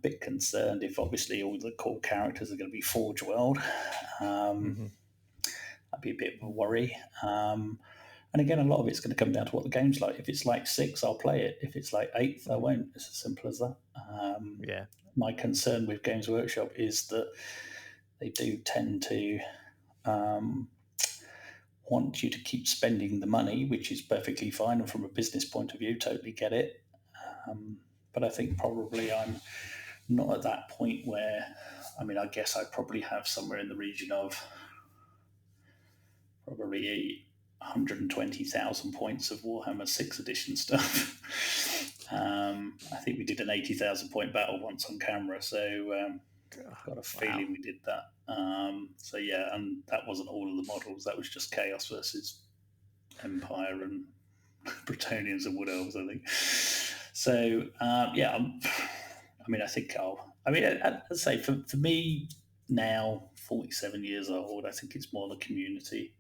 Bit concerned if obviously all the core characters are going to be Forge World. That'd be a bit of a worry. And again, a lot of it's going to come down to what the game's like. If it's like 6, I'll play it. If it's like 8th, I won't. It's as simple as that. My concern with Games Workshop is that they do tend to want you to keep spending the money, which is perfectly fine. And from a business point of view, totally get it. But I think probably I'm not at that point where, I guess I probably have somewhere in the region of probably 120,000 points of Warhammer 6th edition stuff. I think we did an 80,000 point battle once on camera, so I've got a feeling we did that. And that wasn't all of the models. That was just Chaos versus Empire and Bretonnians and Wood Elves, I think. So, I think I'd say for me now, 47 years old, I think it's more the community.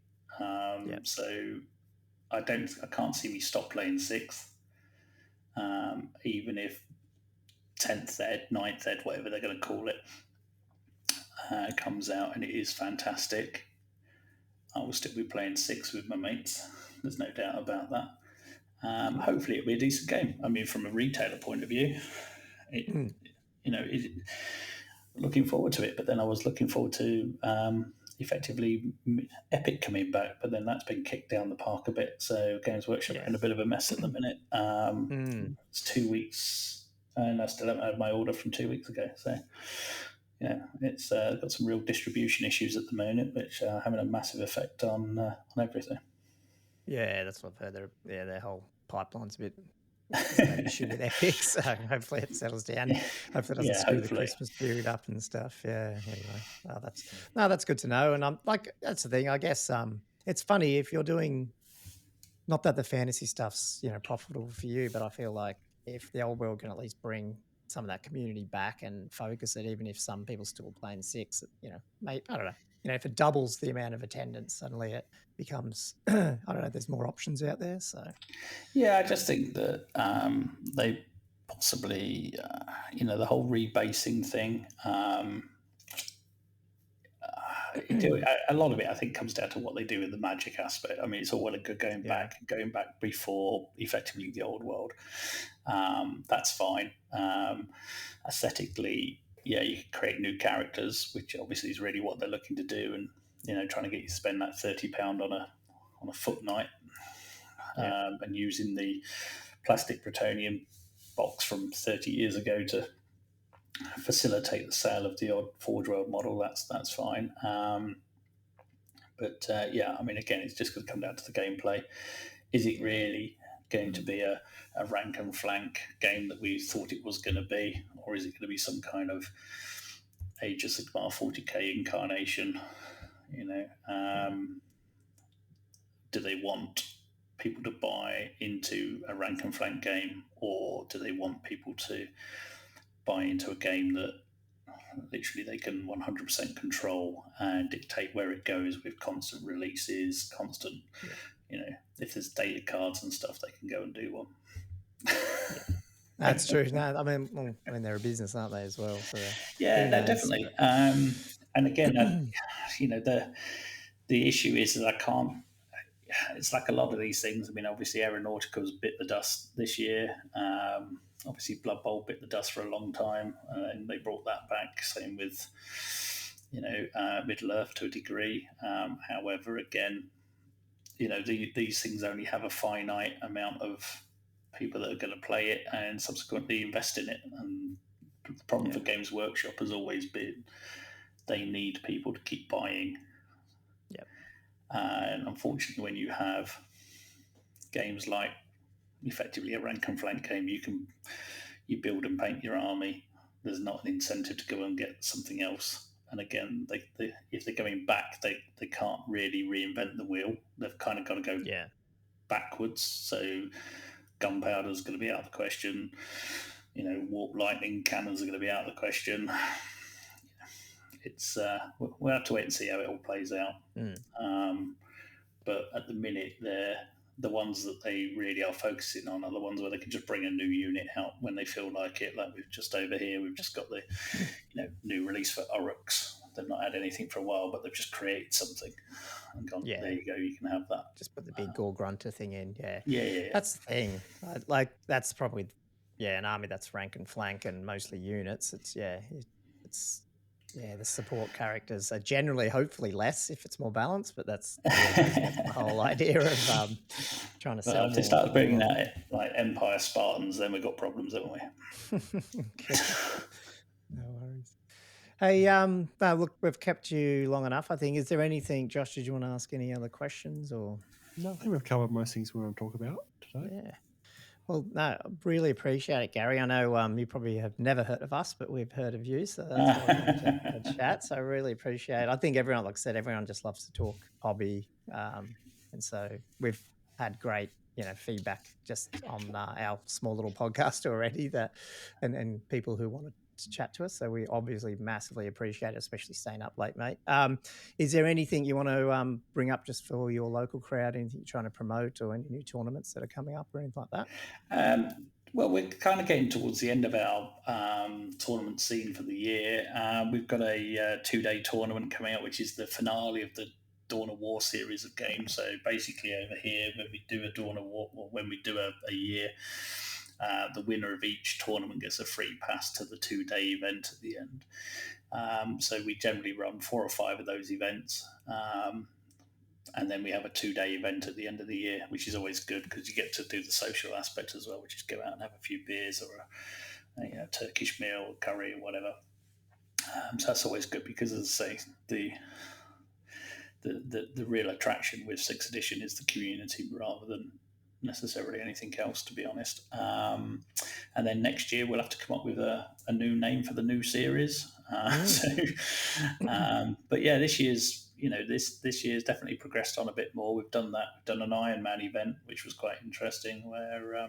So I can't see me stop playing 6th, even if 10th ed, 9th ed, whatever they're going to call it, comes out and it is fantastic. I will still be playing 6 with my mates. There's no doubt about that. Hopefully it'll be a decent game. From a retailer point of view, looking forward to it. But then I was looking forward to effectively Epic coming back, but then that's been kicked down the park a bit. So Games Workshop are in a bit of a mess at the minute. It's 2 weeks, and I still haven't had my order from 2 weeks ago. So it's got some real distribution issues at the moment, which are having a massive effect on everything. Yeah, that's what I've heard. Their whole pipeline's a bit. There's that issue with Epic, so hopefully it settles down. Hopefully it doesn't screw the Christmas period up and stuff. Yeah, anyway. That's good to know. And that's the thing. I guess it's funny if you're doing, not that the fantasy stuff's profitable for you, but I feel like if the old world can at least bring some of that community back and focus it, even if some people still playing 6, maybe, I don't know. If it doubles the amount of attendance, suddenly it becomes, I don't know, there's more options out there. So, yeah, I just think that they possibly, the whole rebasing thing, a lot of it, I think, comes down to what they do with the magic aspect. It's all well and good going back before effectively the old world. That's fine. Aesthetically, you can create new characters, which obviously is really what they're looking to do, and trying to get you to spend that £30 on a foot night, and using the plastic Bretonnian box from 30 years ago to facilitate the sale of the odd Forge World model. That's fine. Again, it's just going to come down to the gameplay. Is it really going to be a rank and flank game that we thought it was going to be, or is it going to be some kind of Age of Sigmar 40k incarnation? Do they want people to buy into a rank and flank game, or do they want people to buy into a game that literally they can 100% control and dictate where it goes with constant releases, if there's data cards and stuff, they can go and do one. That's true. No, they're a business, aren't they, as well? So definitely. And again, the issue is that I can't. It's like a lot of these things. Obviously, Aeronautica's bit the dust this year. Obviously, Blood Bowl bit the dust for a long time, and they brought that back. Same with, Middle Earth to a degree. However, again, these things only have a finite amount of people that are going to play it and subsequently invest in it. And the problem for Games Workshop has always been they need people to keep buying. And unfortunately, when you have games like effectively a rank and flank game, you build and paint your army. There's not an incentive to go and get something else. And again, if they're going back, they can't really reinvent the wheel. They've kind of got to go backwards. So gunpowder is going to be out of the question. Warp lightning cannons are going to be out of the question. It's we'll have to wait and see how it all plays out. But at the minute, the ones that they really are focusing on are the ones where they can just bring a new unit out when they feel like it. Like we've just over here, we've just got the new release for Uruks. They've not had anything for a while, but they've just created something and gone, there you go, you can have that. Just put the big gore grunter thing in. Yeah. That's the thing. That's probably an army that's rank and flank and mostly units. The support characters are generally, hopefully, less if it's more balanced, but that's the whole idea of trying to sell. If they start bringing out like Empire Spartans, then we've got problems, haven't we? Okay. No worries. Hey, look, we've kept you long enough, I think. Is there anything, Josh, did you want to ask any other questions? Or no, I think we've covered most things we want to talk about today. Yeah. Well, no, I really appreciate it, Garry. I know you probably have never heard of us, but we've heard of you. So that's why we wanted to chat. So I really appreciate it. I think everyone, like I said, everyone just loves to talk hobby. And so we've had great, feedback just on our small little podcast already and people who wanted to chat to us. So we obviously massively appreciate it, especially staying up late, mate. Is there anything you want to bring up just for your local crowd, anything you're trying to promote or any new tournaments that are coming up or anything like that? Well, we're kind of getting towards the end of our tournament scene for the year. We've got a 2-day tournament coming up, which is the finale of the Dawn of War series of games. So basically over here, when we do a Dawn of War, or when we do a year, the winner of each tournament gets a free pass to the 2-day event at the end. So we generally run 4 or 5 of those events. And then we have a 2-day event at the end of the year, which is always good because you get to do the social aspect as well, which is go out and have a few beers or a Turkish meal or curry or whatever. So that's always good because, as I say, the real attraction with 6th edition is the community rather than necessarily anything else, to be honest. And then next year we'll have to come up with a new name for the new series. But yeah, this year's this year's definitely progressed on a bit more. We've done an Ironman event, which was quite interesting, where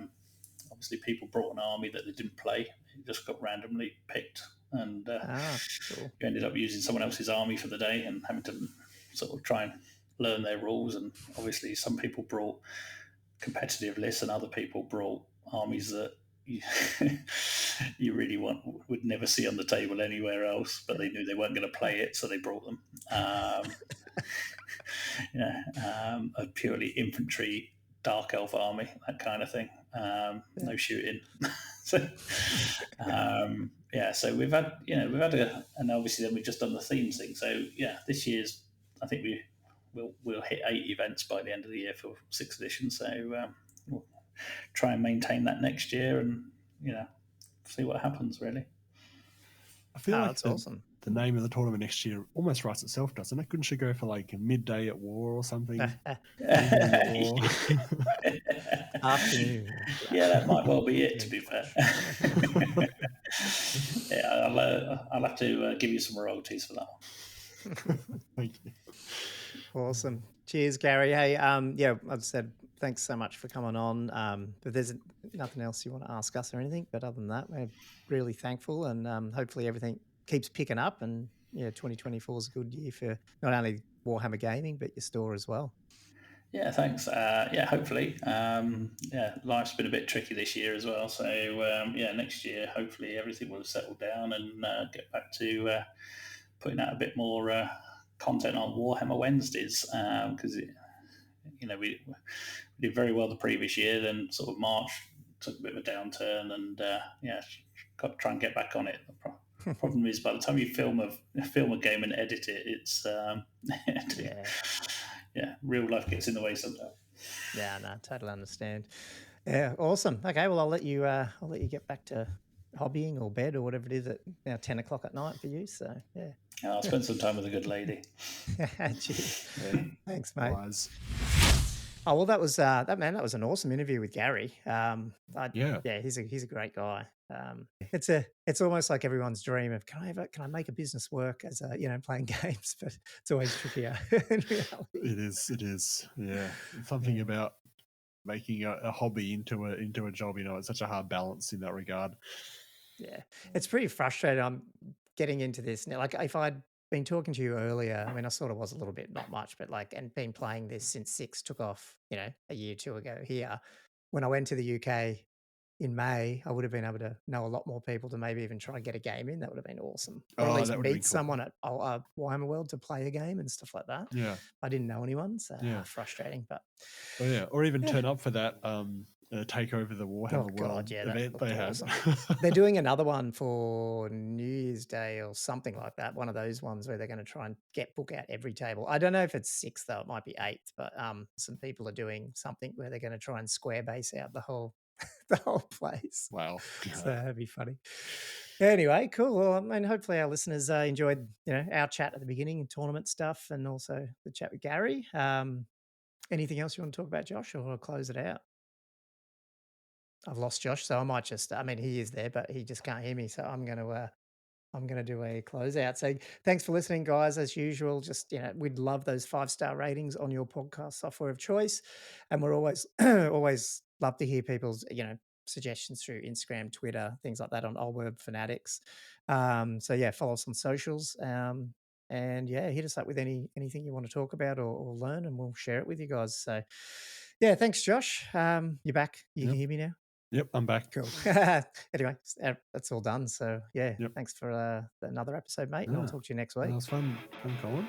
obviously people brought an army that they didn't play. It just got randomly picked, and cool. You ended up using someone else's army for the day and having to sort of try and learn their rules. And obviously some people brought competitive lists and other people brought armies that you really would never see on the table anywhere else, but they knew they weren't going to play it, so they brought them. A purely infantry dark elf army, that kind of thing. No shooting. So we've had and obviously then we've just done the themes thing. So yeah, this year's, I think we'll hit 8 events by the end of the year for 6th edition. So we'll try and maintain that next year and see what happens, really. I feel like that's awesome. The name of the tournament next year almost writes itself, doesn't it? Couldn't you go for like midday at war or something? Afternoon. Yeah, that might well be it, to be fair. Yeah, I'll have to give you some royalties for that one. Thank you. Awesome. Cheers, Garry. Hey, as I said, thanks so much for coming on. If there's nothing else you want to ask us or anything, but other than that, we're really thankful, and hopefully everything keeps picking up, and 2024 is a good year for not only Warhammer Gaming, but your store as well. Yeah, thanks. Hopefully. Life's been a bit tricky this year as well. So, next year, hopefully everything will settle down and get back to putting out a bit more content on Warhammer Wednesdays, because we did very well the previous year. Then sort of March took a bit of a downturn, and got to try and get back on it. The problem is, by the time you film a game and edit it, it's real life gets in the way sometimes. Yeah, no, totally understand. Yeah, awesome. Okay, well, I'll let you get back to hobbying or bed or whatever it is at now 10 o'clock at night for you. So yeah. I'll spend some time with a good lady. Cheers. Yeah. Thanks, mate. Wise. Oh well, that was that was an awesome interview with Garry. Yeah. He's a great guy. It's almost like everyone's dream of can I make a business work as playing games, but it's always trickier in reality. It is. Yeah, something about making a hobby into a job. It's such a hard balance in that regard. Yeah, it's pretty frustrating. I'm getting into this now. Like if I'd been talking to you earlier, I mean, I sort of was a little bit, not much, but and been playing this since 6 took off, a year or two ago here. When I went to the UK in May, I would have been able to know a lot more people to maybe even try and get a game in. That would have been awesome. Or at least that would have been meet cool. someone at Warhammer World to play a game and stuff like that. Yeah. I didn't know anyone, so frustrating. But or even turn up for that take over the Warhammer World event they had. Awesome. They're doing another one for New Year's Day or something like that. One of those ones where they're going to try and book out every table. I don't know if it's 6 though. It might be 8, but some people are doing something where they're going to try and square base out the whole place. Wow. So that'd be funny. Anyway, cool. Well, I mean, hopefully our listeners enjoyed, our chat at the beginning and tournament stuff, and also the chat with Garry. Anything else you want to talk about, Josh, or I'll close it out? I've lost Josh, so I might just, I mean, he is there, but he just can't hear me. So I'm going to do a closeout. So thanks for listening, guys. As usual, just, we'd love those 5-star ratings on your podcast software of choice. And we're always, always love to hear people's, suggestions through Instagram, Twitter, things like that on Old World Fanatics. So yeah, follow us on socials. And yeah, hit us up with anything you want to talk about or learn, and we'll share it with you guys. So yeah, thanks, Josh. You're back. You can hear me now? Yep, I'm back. Cool. Anyway, that's all done. So yeah, thanks for another episode, mate. And I'll talk to you next week. That was fun, Colin.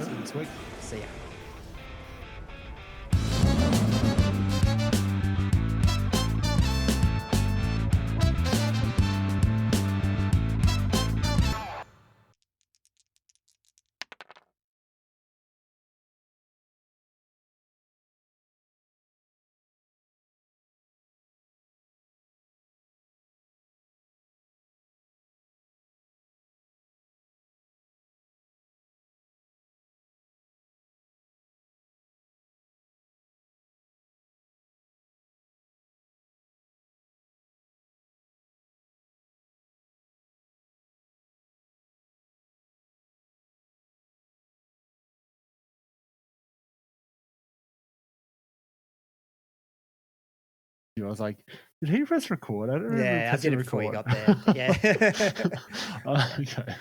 See you next week. See ya. I was like, did he press record? I don't remember. Yeah, I did it before you got there. Yeah. Okay.